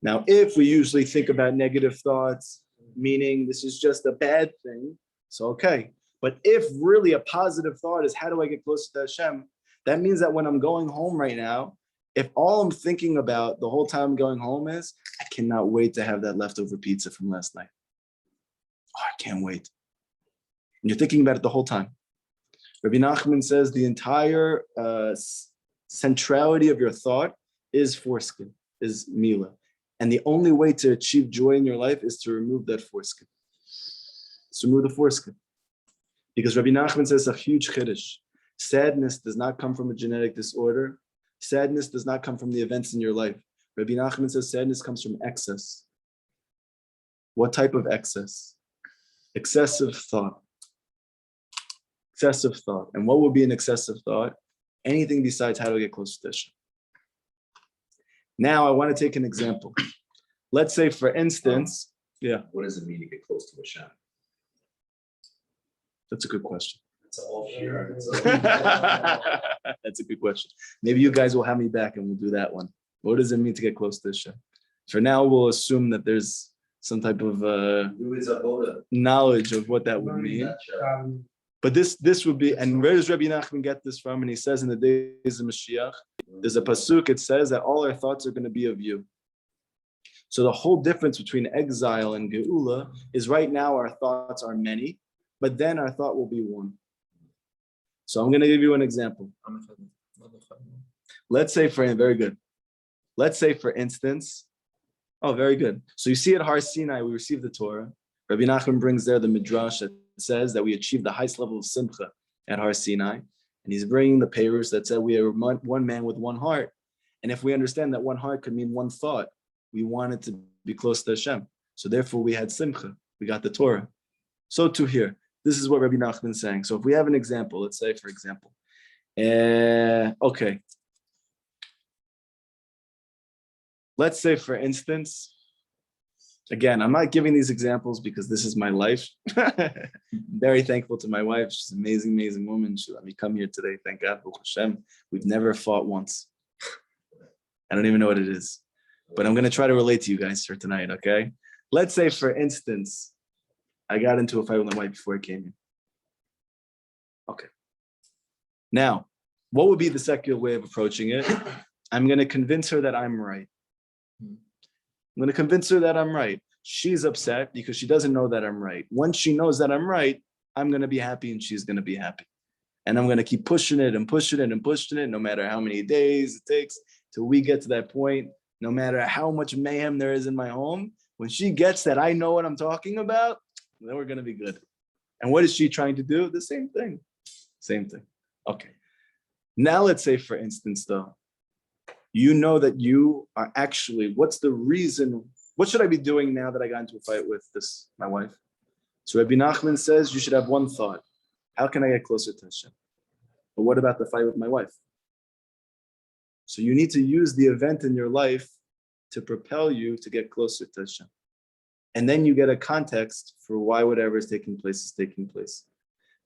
Now, if we usually think about negative thoughts, meaning this is just a bad thing, so okay. But if really a positive thought is, how do I get closer to Hashem? That means that when I'm going home right now, if all I'm thinking about the whole time I'm going home is, I cannot wait to have that leftover pizza from last night. Oh, I can't wait. And you're thinking about it the whole time. Rabbi Nachman says the entire centrality of your thought is foreskin, is Milah. And the only way to achieve joy in your life is to remove that foreskin. To remove the foreskin. Because Rabbi Nachman says a huge Chodesh. Sadness does not come from a genetic disorder. Sadness does not come from the events in your life. Rabbi Nachman says sadness comes from excess. What type of excess? Excessive thought. Excessive thought. And what would be an excessive thought? Anything besides how to get close to Hashem. Now I want to take an example. Let's say, for instance, What does it mean to get close to Hashem? That's a good question. It's a whole year. That's a good question. Maybe you guys will have me back and we'll do that one. What does it mean to get close to Hashem? For now, we'll assume that there's some type of knowledge of what that would mean. But this would be, and where does Rabbi Nachman get this from? And he says in the days of Mashiach, there's a pasuk, it says that all our thoughts are going to be of you. So the whole difference between exile and geula is right now our thoughts are many, but then our thought will be one. So I'm going to give you an example. Let's say very good. Let's say for instance, oh, very good. So you see at Har Sinai, we received the Torah. Rabbi Nachman brings there the midrash that says that we achieved the highest level of simcha at Har Sinai. And he's bringing the payers that said we are one man with one heart. And if we understand that one heart could mean one thought, we wanted to be close to Hashem. So therefore we had simcha. We got the Torah. So too here. This is what Rabbi Nachman is saying. So if we have an example, let's say for example, okay. Let's say for instance, again, I'm not giving these examples because this is my life. Very thankful to my wife. She's an amazing, amazing woman. She let me come here today. Thank God, Baruch Hashem. We've never fought once. I don't even know what it is. But I'm going to try to relate to you guys for tonight, okay? Let's say, for instance, I got into a fight with my wife before I came here. Okay. Now, what would be the secular way of approaching it? I'm going to convince her that I'm right. I'm going to convince her that I'm right. She's upset because she doesn't know that I'm right. Once she knows that I'm right, I'm going to be happy and she's going to be happy. And I'm going to keep pushing it and pushing it and pushing it, no matter how many days it takes till we get to that point, no matter how much mayhem there is in my home. When she gets that I know what I'm talking about, then we're going to be good. And what is she trying to do? The same thing. Same thing. Okay. Now let's say, for instance, though, you know that you are actually, what's the reason? What should I be doing now that I got into a fight with my wife? So Rabbi Nachman says you should have one thought. How can I get closer to Hashem? But what about the fight with my wife? So you need to use the event in your life to propel you to get closer to Hashem. And then you get a context for why whatever is taking place is taking place.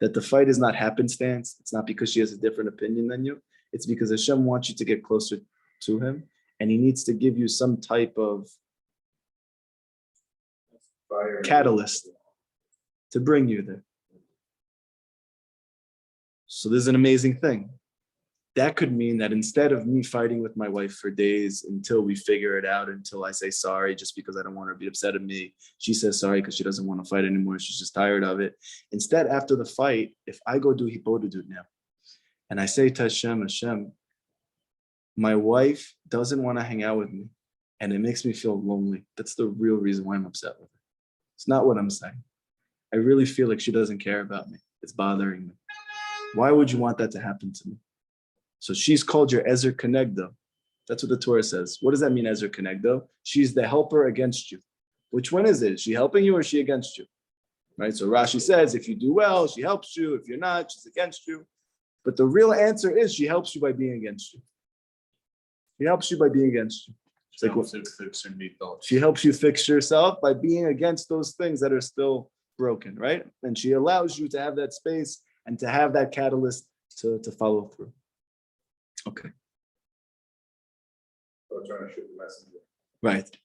That the fight is not happenstance. It's not because she has a different opinion than you. It's because Hashem wants you to get closer to him. And he needs to give you some type of catalyst to bring you there. So this is an amazing thing. That could mean that instead of me fighting with my wife for days until we figure it out, until I say sorry, just because I don't want her to be upset at me, she says sorry because she doesn't want to fight anymore. She's just tired of it. Instead, after the fight, if I go do hipodudut now, and I say to Hashem, Hashem, my wife doesn't want to hang out with me, and it makes me feel lonely. That's the real reason why I'm upset with her. It's not what I'm saying. I really feel like she doesn't care about me. It's bothering me. Why would you want that to happen to me? So she's called your Ezer Kenegdo. That's what the Torah says. What does that mean, Ezer Kenegdo? She's the helper against you. Which one is it? Is she helping you or is she against you? Right? So Rashi says, if you do well, she helps you. If you're not, she's against you. But the real answer is she helps you by being against you. She helps you by being against you. It's like she helps you fix yourself by being against those things that are still broken, right? And she allows you to have that space and to have that catalyst to follow through. Okay. So trying to shoot the messenger. Right.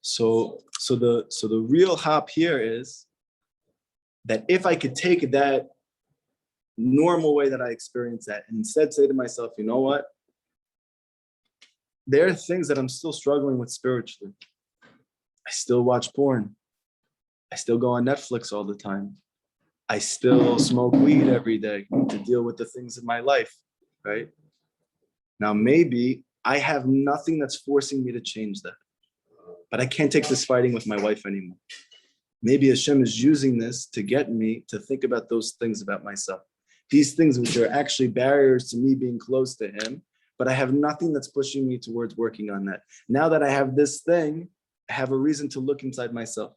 So the real hop here is that if I could take that normal way that I experience that and instead say to myself, you know what? There are things that I'm still struggling with spiritually. I still watch porn. I still go on Netflix all the time. I still smoke weed every day to deal with the things in my life, right? Now, maybe I have nothing that's forcing me to change that, but I can't take this fighting with my wife anymore. Maybe Hashem is using this to get me to think about those things about myself. These things which are actually barriers to me being close to him, but I have nothing that's pushing me towards working on that. Now that I have this thing, I have a reason to look inside myself.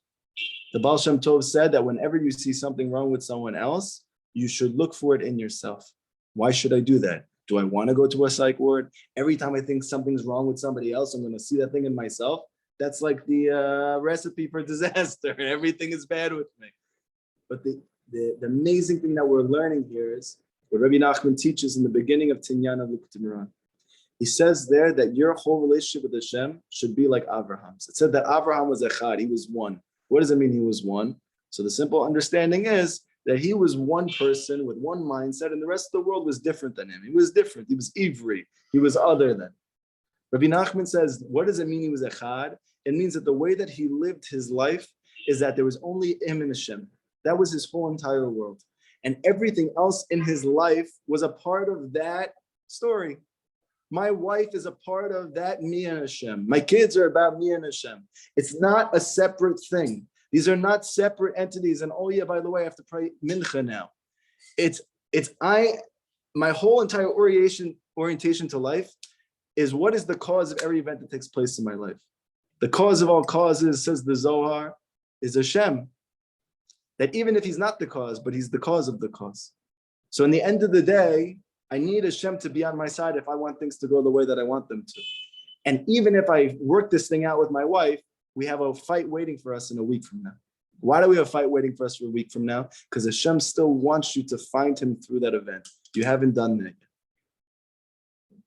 The Baal Shem Tov said that whenever you see something wrong with someone else, you should look for it in yourself. Why should I do that? Do I want to go to a psych ward? Every time I think something's wrong with somebody else, I'm going to see that thing in myself. That's like the recipe for disaster. Everything is bad with me. But the amazing thing that we're learning here is what Rabbi Nachman teaches in the beginning of Tinyana L'Kutim Moran. He says there that your whole relationship with Hashem should be like Abraham's. It said that Abraham was echad, he was one. What does it mean he was one? So the simple understanding is that he was one person with one mindset, and the rest of the world was different than him. He was different. He was ivri. He was other than. Rabbi Nachman says, what does it mean he was echad? It means that the way that he lived his life is that there was only him and Hashem. That was his whole entire world. And everything else in his life was a part of that story. My wife is a part of that me and Hashem. My kids are about me and Hashem. It's not a separate thing. These are not separate entities. And oh yeah, by the way, I have to pray mincha now. My whole entire orientation to life is what is the cause of every event that takes place in my life. The cause of all causes, says the Zohar, is Hashem. That even if he's not the cause, but he's the cause of the cause. So in the end of the day, I need Hashem to be on my side if I want things to go the way that I want them to. And even if I work this thing out with my wife, we have a fight waiting for us in a week from now. Why do we have a fight waiting for us for a week from now? Because Hashem still wants you to find him through that event. You haven't done that yet.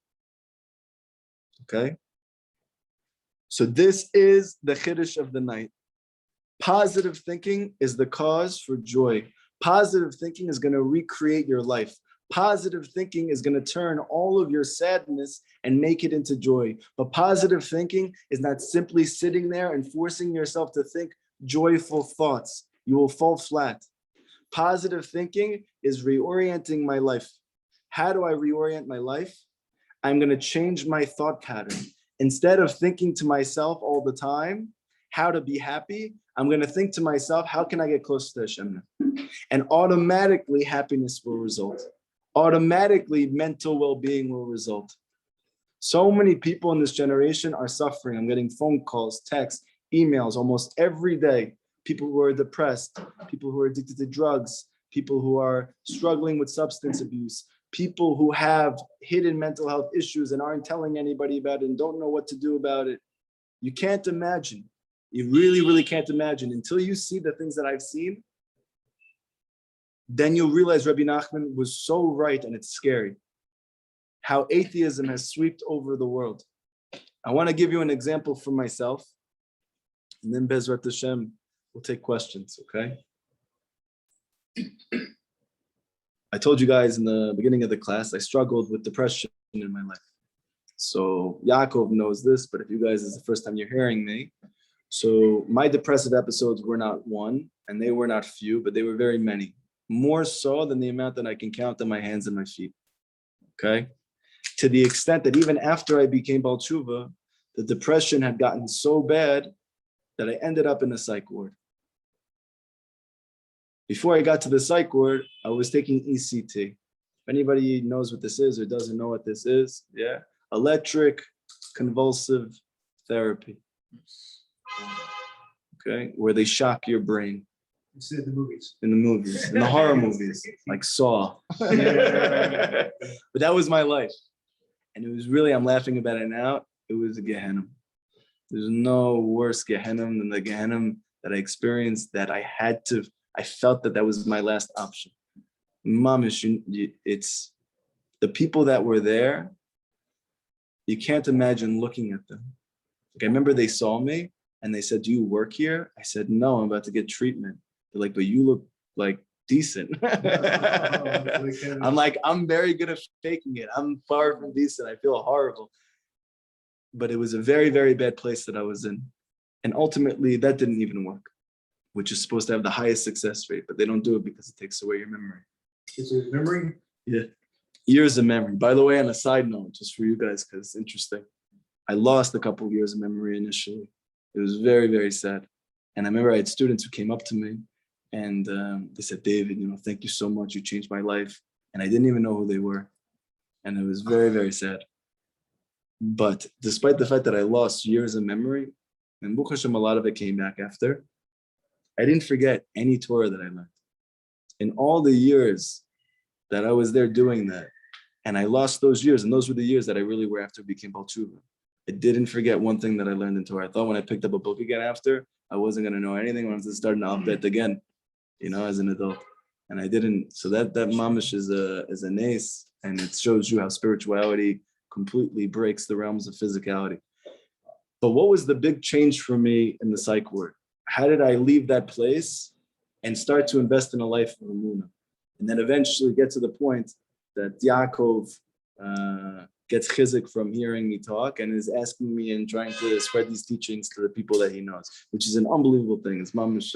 Okay? So this is the Chiddush of the night. Positive thinking is the cause for joy. Positive thinking is going to recreate your life. Positive thinking is going to turn all of your sadness and make it into joy. But positive thinking is not simply sitting there and forcing yourself to think joyful thoughts. You will fall flat. Positive thinking is reorienting my life. How do I reorient my life? I'm going to change my thought pattern. Instead of thinking to myself all the time how to be happy, I'm going to think to myself, how can I get close to Hashem? And automatically happiness will result. Automatically mental well-being will result. So many people in this generation are suffering. I'm getting phone calls, texts, emails almost every day. People who are depressed, people who are addicted to drugs, people who are struggling with substance abuse, people who have hidden mental health issues and aren't telling anybody about it and don't know what to do about it. You can't imagine. You really, really can't imagine. Until you see the things that I've seen, then you'll realize Rabbi Nachman was so right, and it's scary how atheism has swept over the world. I want to give you an example from myself, and then Bezrat Hashem will take questions, okay? I told you guys in the beginning of the class, I struggled with depression in my life. So Yaakov knows this, but if you guys, this is the first time you're hearing me, so my depressive episodes were not one, and they were not few, but they were very many. More so than the amount that I can count on my hands and my feet, okay? To the extent that even after I became Baal Tshuva, the depression had gotten so bad that I ended up in a psych ward. Before I got to the psych ward, I was taking ECT. If anybody knows what this is or doesn't know what this is, yeah? Electric convulsive therapy, okay? Where they shock your brain. You see it in the movies. In the movies, in the horror movies, like Saw. But that was my life. And it was really, I'm laughing about it now, it was a Gehenna. There's no worse Gehenna than the Gehenna that I experienced that I felt that was my last option. Mamish, it's the people that were there, you can't imagine looking at them. Like I remember they saw me and they said, "Do you work here?" I said, "No, I'm about to get treatment." They're like, "But you look like decent." I'm like, I'm very good at faking it. I'm far from decent. I feel horrible. But it was a very, very bad place that I was in. And ultimately, that didn't even work, which is supposed to have the highest success rate, but they don't do it because it takes away your memory. Is it memory? Yeah. Years of memory. By the way, on a side note, just for you guys, because it's interesting, I lost a couple of years of memory initially. It was very, very sad. And I remember I had students who came up to me and they said, "David, thank you so much. You changed my life." And I didn't even know who they were. And it was very, very sad. But despite the fact that I lost years of memory, and Baruch Hashem, a lot of it came back after, I didn't forget any Torah that I learned. In all the years that I was there doing that, and I lost those years, and those were the years that I really were after I became Baal Tshuva. I didn't forget one thing that I learned in Torah. I thought when I picked up a book again after, I wasn't going to know anything when I was starting to alphabet again, as an adult. And I didn't. So that mamish is a nace, and it shows you how spirituality completely breaks the realms of physicality. But what was the big change for me in the psych ward? How did I leave that place and start to invest in a life of Emunah? And then eventually get to the point that Yaakov gets chizik from hearing me talk and is asking me and trying to spread these teachings to the people that he knows, which is an unbelievable thing. It's mamish,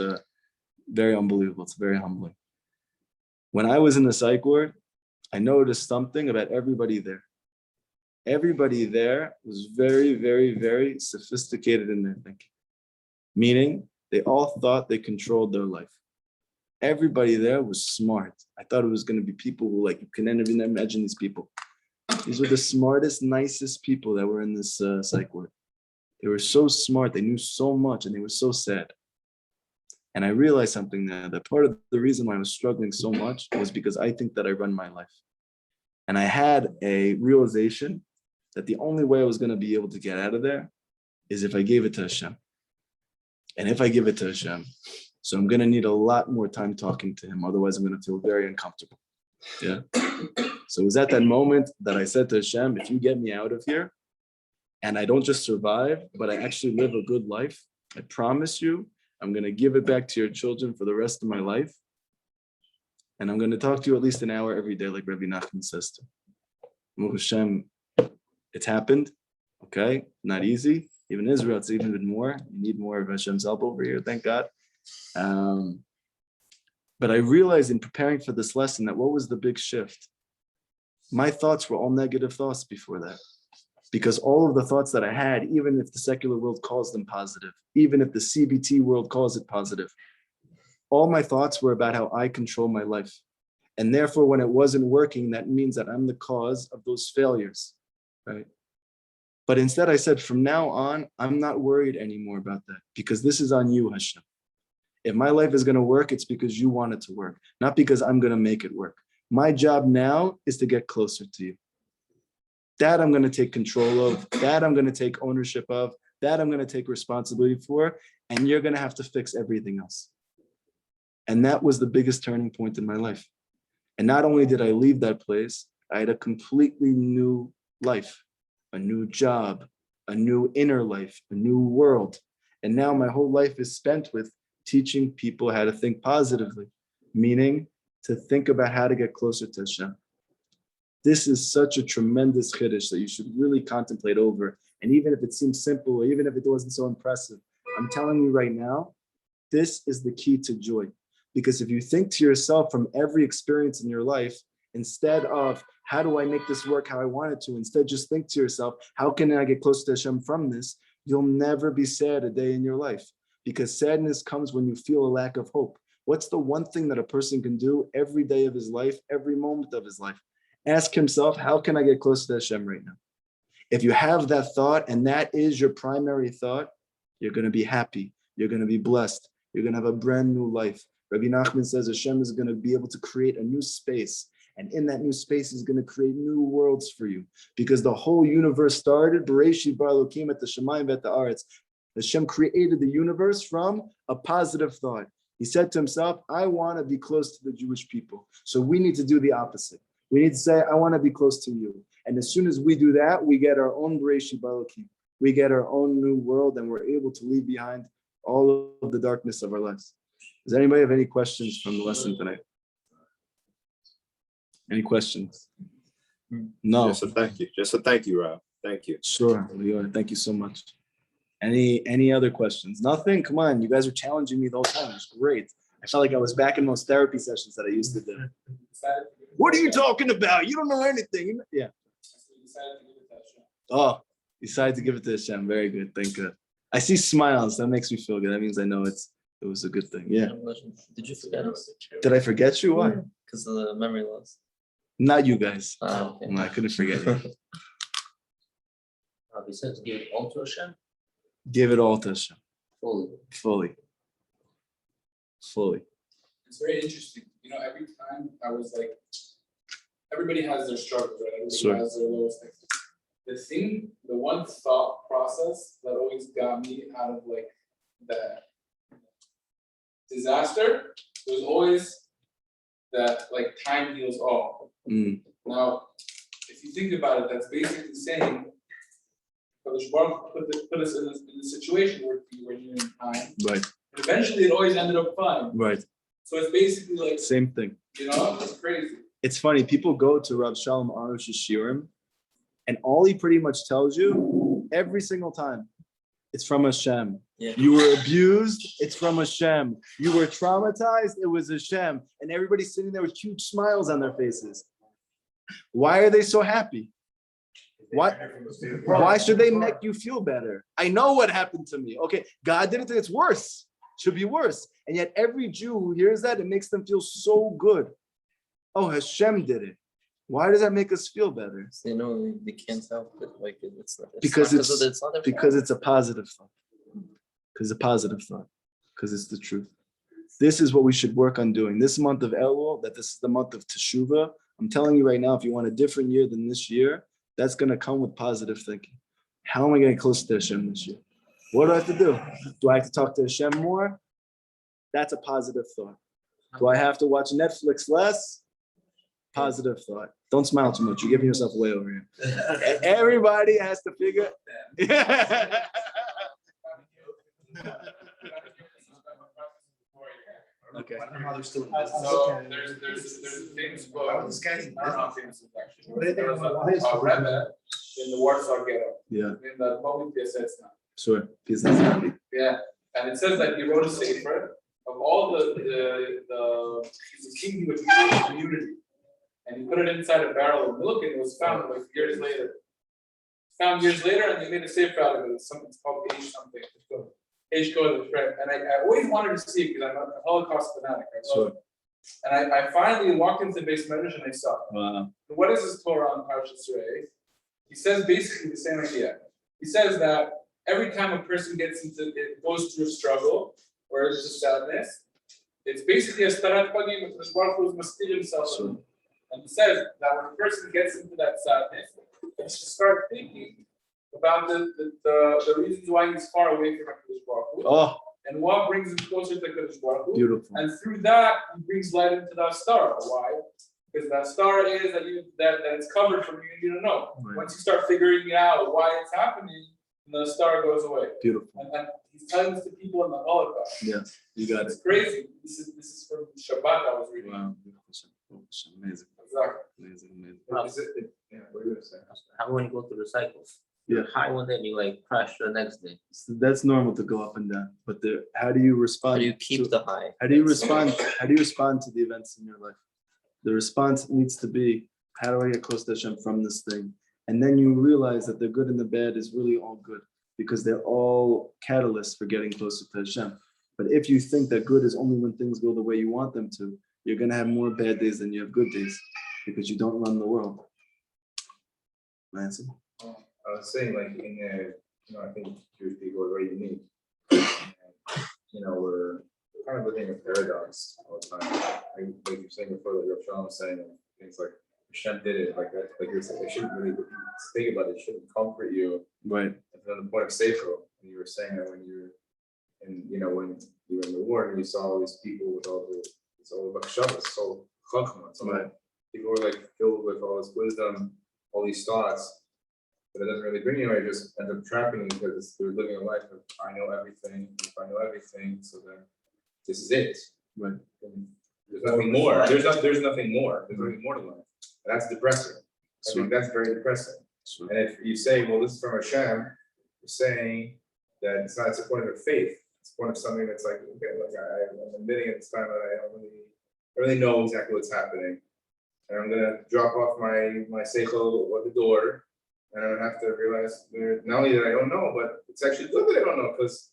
very unbelievable. It's very humbling. When I was in the psych ward, I noticed something about everybody there. Everybody there was very, very, very sophisticated in their thinking, meaning they all thought they controlled their life. Everybody there was smart. I thought it was going to be people who, like, you can never even imagine these people. These were the smartest, nicest people that were in this psych ward. They were so smart. They knew so much, and they were so sad. And I realized something there, that part of the reason why I was struggling so much was because I think that I run my life. And I had a realization that the only way I was going to be able to get out of there is if I gave it to Hashem. And if I give it to Hashem, so I'm going to need a lot more time talking to him. Otherwise, I'm going to feel very uncomfortable. Yeah. So it was at that moment that I said to Hashem, if you get me out of here and I don't just survive, but I actually live a good life, I promise you, I'm going to give it back to your children for the rest of my life. And I'm going to talk to you at least an hour every day, like Rabbi Nachman says to me. Hashem, it's happened. Okay. Not easy. Even Israel, it's even been more. You need more of Hashem's help over here. Thank God. But I realized in preparing for this lesson that what was the big shift? My thoughts were all negative thoughts before that. Because all of the thoughts that I had, even if the secular world calls them positive, even if the CBT world calls it positive, all my thoughts were about how I control my life. And therefore, when it wasn't working, that means that I'm the cause of those failures, right? But instead I said, from now on, I'm not worried anymore about that because this is on you, Hashem. If my life is going to work, it's because you want it to work, not because I'm going to make it work. My job now is to get closer to you. That I'm going to take control of, that I'm going to take ownership of, that I'm going to take responsibility for, and you're going to have to fix everything else. And that was the biggest turning point in my life. And not only did I leave that place, I had a completely new life, a new job, a new inner life, a new world. And now my whole life is spent with teaching people how to think positively, meaning to think about how to get closer to Hashem. This is such a tremendous Chodesh that you should really contemplate over. And even if it seems simple, or even if it wasn't so impressive, I'm telling you right now, this is the key to joy. Because if you think to yourself from every experience in your life, instead of how do I make this work how I want it to, instead just think to yourself, how can I get close to Hashem from this? You'll never be sad a day in your life. Because sadness comes when you feel a lack of hope. What's the one thing that a person can do every day of his life, every moment of his life? Ask himself, how can I get close to Hashem right now? If you have that thought and that is your primary thought, you're going to be happy. You're going to be blessed. You're going to have a brand new life. Rabbi Nachman says Hashem is going to be able to create a new space. And in that new space, he's going to create new worlds for you. Because the whole universe started, Bereshit bara Elokim et hashamayim v'et haaretz. Hashem created the universe from a positive thought. He said to himself, I want to be close to the Jewish people. So we need to do the opposite. We need to say, I want to be close to you. And as soon as we do that, we get our own Bereshit bara Elokim. We get our own new world and we're able to leave behind all of the darkness of our lives. Does anybody have any questions from the lesson tonight? Any questions? No. Just a thank you. Just a thank you, Rob. Thank you. Sure, Leon. Thank you so much. Any other questions? Nothing? Come on, you guys are challenging me the whole time. It's great. I felt like I was back in those therapy sessions that I used to do. What are you talking about? You don't know anything. Yeah. Oh, decided to give it to Hashem. Very good. Thank God. I see smiles. That makes me feel good. That means I know it was a good thing. Yeah. Did you forget us? Did I forget you? Why? Because of the memory loss. Not you guys. Okay. No, I couldn't forget you. Rabbi says, give it all to Hashem. Give it all to Hashem. Fully. Fully. It's very interesting. You know, every time I was like, everybody has their struggles, right? Everybody Sure. has their lowest things. The one thought process that always got me out of like that disaster was always that like time heals all. Mm. Now, if if you think about it, that's basically saying, Kadosh Baruch Hu put us in a situation where we were needing time. Right. And eventually, it always ended up fine. Right. So it's basically like, Same thing. you know, it's crazy. It's funny. People go to Rav Shalom Arush Shiurim, and all he pretty much tells you every single time, it's from Hashem. Yeah. You were abused, it's from Hashem. You were traumatized, it was Hashem. And everybody's sitting there with huge smiles on their faces. Why are they so happy? Why should they make you feel better? I know what happened to me. Okay, God did it, it's worse. Should be worse. And yet every Jew who hears that, it makes them feel so good. Oh, Hashem did it. Why does that make us feel better? You know, they can't help it. Like it's not. Because not it's not their fault. it's a positive thought. Because a positive thought. Because it's the truth. This is what we should work on doing. This month of Elul, that this is the month of Teshuvah. I'm telling you right now, if you want a different year than this year, that's going to come with positive thinking. How am I getting closer to Hashem this year? What do I have to do? Do I have to talk to Hashem more? That's a positive thought. Do I have to watch Netflix less? Positive thought. Don't smile too much. You're giving yourself away over here. Everybody has to figure. Okay. I don't know how they're still. So there's a famous quote. I don't know how famous it's actually. What do you think? There was a Rabbi in the Warsaw Ghetto. Yeah, In the public Yates now. sure. Peace and happy. Yeah, and it says that he wrote a sefer of all the he's a king with community, and he put it inside a barrel of milk, and it was found like years later. Found years later, and they made a sefer out of it. It's called H something. Chodesh, right? And I always wanted to see it because I'm a Holocaust fanatic. I love it. And I finally walked into the base medrash and I saw it. Wow. What is this Torah on Parshas Re'eh? He says basically the same idea. He says that every time a person goes through a struggle or it's a sadness, it's basically a starat pagim, because Baruch Hu is mastir himself. Sure. And he says that when a person gets into that sadness, he should start thinking about the reasons why he's far away from Hakadosh Baruch Hu, Oh, and what brings him closer to Hakadosh Baruch Hu. beautiful. And through that, he brings light into that star. Why? Because that star is that it's covered from you and you don't know. Right. Once you start figuring out why it's happening, the star goes away. Beautiful. And he's telling this to people in the Holocaust. Yes, you got it. It's crazy. This is from Shabbat I was reading. Wow. Amazing. Exactly. Amazing. Yeah, what are you gonna say? How when you go through the cycles? Yeah. You're high one day and you like crash the next day. So that's normal to go up and down. But how do you respond? How do you keep to- the high? How do you respond? How do you respond to the events in your life? The response needs to be, how do I get close to Hashem from this thing? And then you realize that the good and the bad is really all good because they're all catalysts for getting closer to Hashem. But if you think that good is only when things go the way you want them to, you're going to have more bad days than you have good days because you don't run the world. Nancy? I was saying, like, I think Jewish people are very unique. And, we're kind of living a paradox all the time. Like you're saying before, like Rosh was saying, things like Hashem did it, like that. Like you're saying, it shouldn't really think about it. It shouldn't comfort you. Right. At the point of Sefer, and you were saying that when you were in the war and you saw all these people with all the Shabbos, so chachma, so Right. people were like filled with all this wisdom, all these thoughts. But it doesn't really bring you anywhere, it just ends up trapping you because they're living a life of I know everything, if I know everything, so then this is it. Right. And there's nothing more. There's nothing more. There's nothing more to life. And that's depressing. I think that's very depressing. Sure. And if you say, well, this is from Hashem, you're saying that it's not a point of faith. It's a point of something that's like, okay, like I'm admitting at this time that I don't really know exactly what's happening. And I'm gonna drop off my seichel at the door. And I don't have to realize not only that I don't know, but it's actually good that I don't know because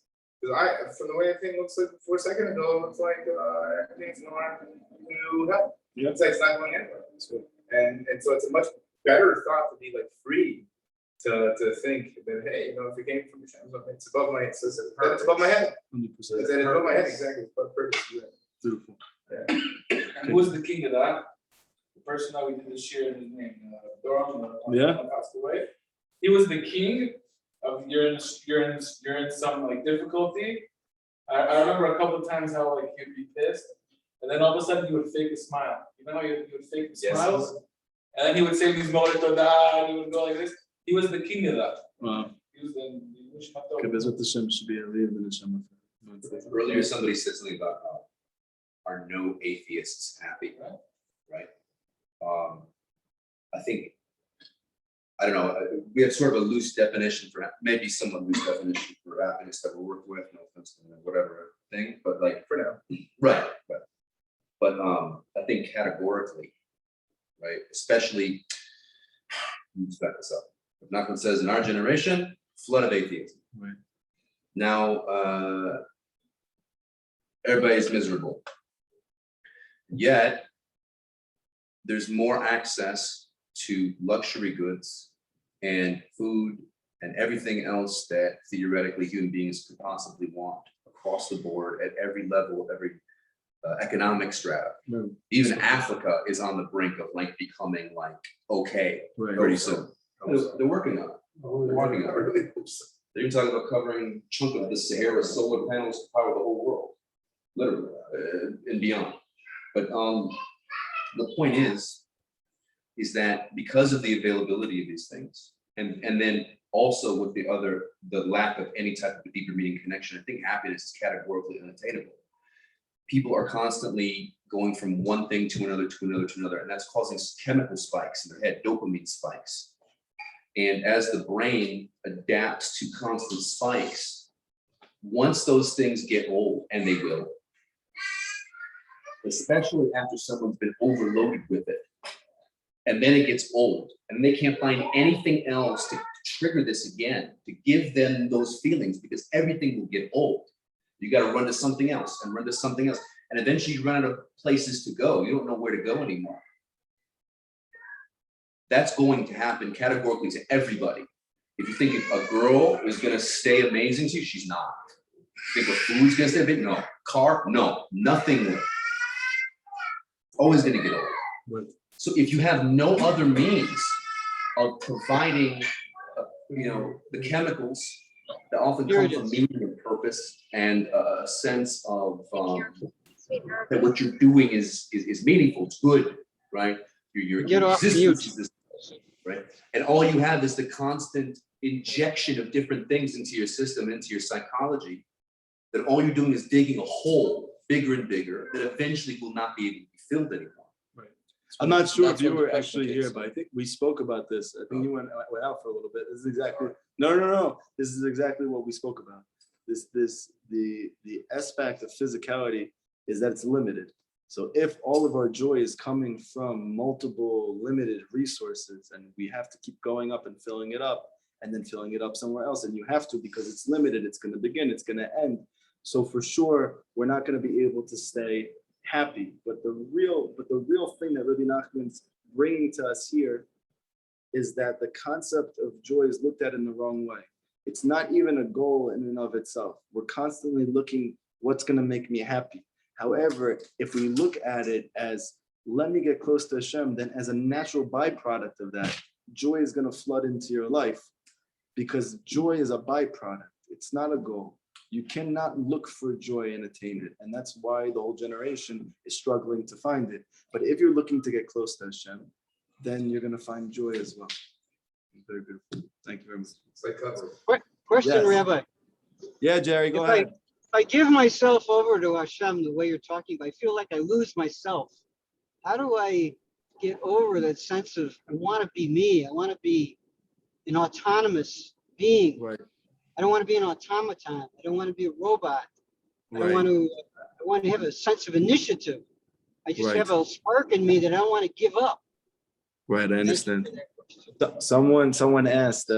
from the way everything looks like 4 seconds ago, it looks like everything's going to help. Yeah. It's like it's not going anywhere. And so it's a much better thought to be like free to think that hey, if it came from Hashem, it's above my it's above my head. 100%. It's above my head exactly. It's above purpose. Beautiful. Yeah. And who was the king of that? The person that we did this year, his name, Doron, Yeah. passed away. He was the king of you're in some like difficulty. I remember a couple of times how like he'd be pissed, and then all of a sudden he would fake a smile. You know how he would fake the Yes. smiles? And then he would say these Moed Todah, and he would go like this. He was the king of that. Wow. He was the Okay, Bezrat Hashem should be a leader in Hashem. Earlier, somebody said something about are no atheists happy, right? I think, I don't know, we have sort of a loose definition for, maybe somewhat loose definition for happiness that we'll work with, no offense to whatever thing, but like for now. Right. But I think categorically, right, especially, let me back this up. Nachman says in our generation, flood of atheism. Right. Now, everybody's miserable. Yet, there's more access to luxury goods and food and everything else that theoretically human beings could possibly want across the board at every level, every economic strata. Right. Even Africa is on the brink of like becoming like okay Right. pretty soon. They're working on it. They're working on it. They're even talking about covering a chunk of the Sahara solar panels to power the whole world, literally, and beyond. But the point is that because of the availability of these things, and then also with the lack of any type of deeper meaning connection, I think happiness is categorically unattainable. People are constantly going from one thing to another, and that's causing chemical spikes in their head, dopamine spikes. And as the brain adapts to constant spikes, once those things get old, and they will, especially after someone's been overloaded with it, and then it gets old, and they can't find anything else to trigger this again, to give them those feelings, because everything will get old. You got to run to something else and run to something else. And eventually you run out of places to go. You don't know where to go anymore. That's going to happen categorically to everybody. If you think a girl is going to stay amazing to you, she's not. Think of food's going to stay big? No. Car? No. Nothing will. Always going to get old. Right. So if you have no other means of providing, the chemicals that often come from meaning and purpose and a sense of that what you're doing is meaningful, it's good, right? Your Get off existence mute. is this, right? And all you have is the constant injection of different things into your system, into your psychology, that all you're doing is digging a hole bigger and bigger that eventually will not be able to be filled anymore. Right. I'm not sure That's if you what the were question actually is. here, but I think we spoke about this. I think you went out for a little bit. This is exactly no. This is exactly what we spoke about. The aspect of physicality is that it's limited. So if all of our joy is coming from multiple limited resources, and we have to keep going up and filling it up, and then filling it up somewhere else, and you have to because it's limited, it's going to begin, it's going to end. So for sure, we're not going to be able to stay happy. But the real thing that Rabbi Nachman's bringing to us here is that the concept of joy is looked at in the wrong way. It's not even a goal in and of itself. We're constantly looking, what's going to make me happy? However, if we look at it as, let me get close to Hashem, then as a natural byproduct of that, joy is going to flood into your life, because joy is a byproduct. It's not a goal. You cannot look for joy and attain it. And that's why the whole generation is struggling to find it. But if you're looking to get close to Hashem, then you're going to find joy as well. Very beautiful. Thank you very much. It's like Question, Yes. Rabbi. Yeah, Jerry, go If ahead. If I give myself over to Hashem the way you're talking, I feel like I lose myself. How do I get over that sense of, I want to be me, I want to be an autonomous being. Right. I don't want to be an automaton. I don't want to be a robot. I Right. want to have a sense of initiative. I just Right. have a spark in me that I don't want to give up. Right, I understand. Someone asked,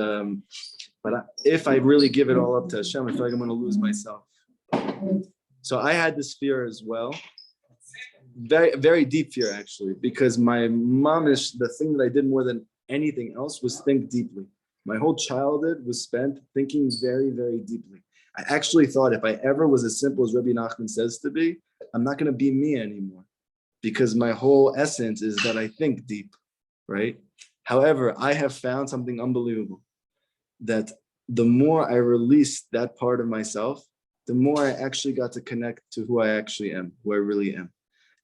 if I really give it all up to Hashem, I feel like I'm going to lose myself. So I had this fear as well. Very, very deep fear, actually, because my mom is the thing that I did more than anything else was think deeply. My whole childhood was spent thinking very, very deeply. I actually thought if I ever was as simple as Rabbi Nachman says to be, I'm not going to be me anymore, because my whole essence is that I think deep, right? However, I have found something unbelievable, that the more I released that part of myself, the more I actually got to connect to who I actually am, who I really am.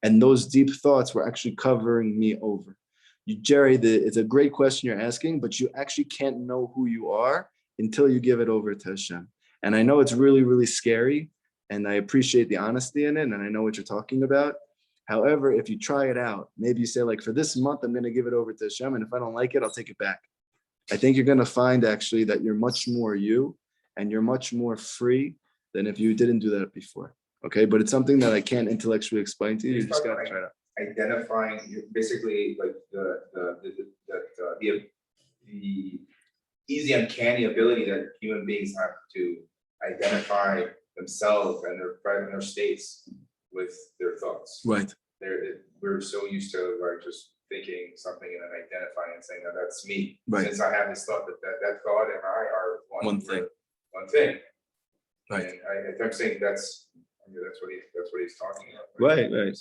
And those deep thoughts were actually covering me over. Jerry, it's a great question you're asking, but you actually can't know who you are until you give it over to Hashem. And I know it's really, really scary, and I appreciate the honesty in it, and I know what you're talking about. However, if you try it out, maybe you say, like, for this month, I'm going to give it over to Hashem, and if I don't like it, I'll take it back. I think you're going to find actually that you're much more you, and you're much more free than if you didn't do that before. Okay, but it's something that I can't intellectually explain to you. You just got to try it out. Identifying basically like the easy uncanny ability that human beings have to identify themselves and their states with their thoughts. Right. We're so used to like just thinking something and then identifying and saying that that's me. Right. Since I have this thought that thought and I are One thing. Right. And I'm saying that's what he's talking about. Right.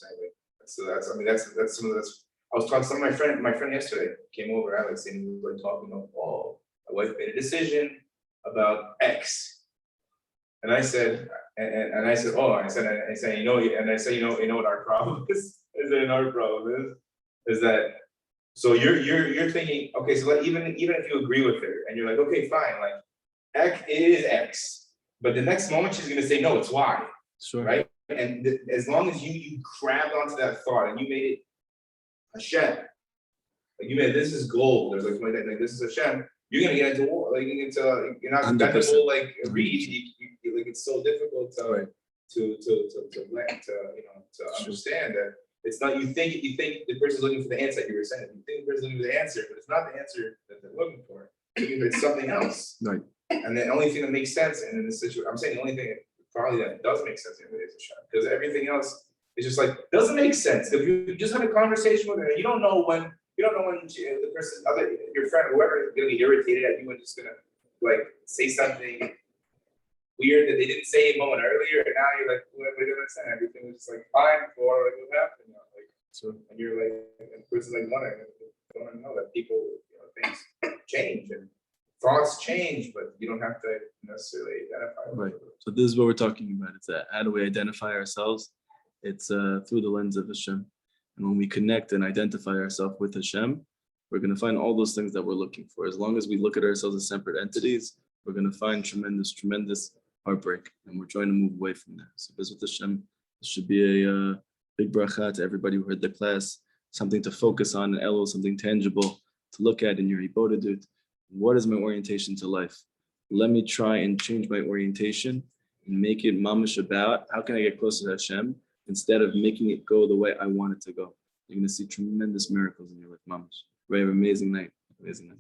So that's some of that's. I was talking to my friend yesterday came over, Alex, and we were like talking about, oh, my wife made a decision about X, and I said, you know what our problem is? I said, our problem is that. So you're thinking, okay, so like even if you agree with her and you're like, okay, fine, like X, it is X, but the next moment she's gonna say, no, it's Y. Sure. Right? And as long as you grabbed onto that thought and you made it Hashem, like you made this is gold. There's like this is Hashem. You're gonna get into war. Like you're not that will like read. Like it's so difficult to understand that it's not. You think the person's looking for the answer. Like you were saying, you think the person's looking for the answer, but it's not the answer that they're looking for. It's something else. Right. And the only thing that makes sense in this situation, I'm saying the only thing probably that does make sense in is Hashem, because everything else is just like doesn't make sense. If you just had a conversation with her, you don't know when the person, your friend, whoever, is gonna be irritated at you and just gonna like say something weird that they didn't say a moment earlier, and now you're like, what do you understand? Everything was just like fine before, like what happened? Like so, and you're like, and the person's like, want to know that people, things change and thoughts change, but you don't have to necessarily identify. Right. So this is what we're talking about. It's how do we identify ourselves? It's through the lens of Hashem. And when we connect and identify ourselves with Hashem, we're going to find all those things that we're looking for. As long as we look at ourselves as separate entities, we're going to find tremendous heartbreak. And we're trying to move away from that. So this with Hashem, this should be a big bracha to everybody who heard the class, something to focus on in Elul, something tangible to look at in your Hibodedut. What is my orientation to life? Let me try and change my orientation and make it mamish about how can I get closer to Hashem instead of making it go the way I want it to go. You're going to see tremendous miracles in your life, mamish. Have an amazing night. Amazing night.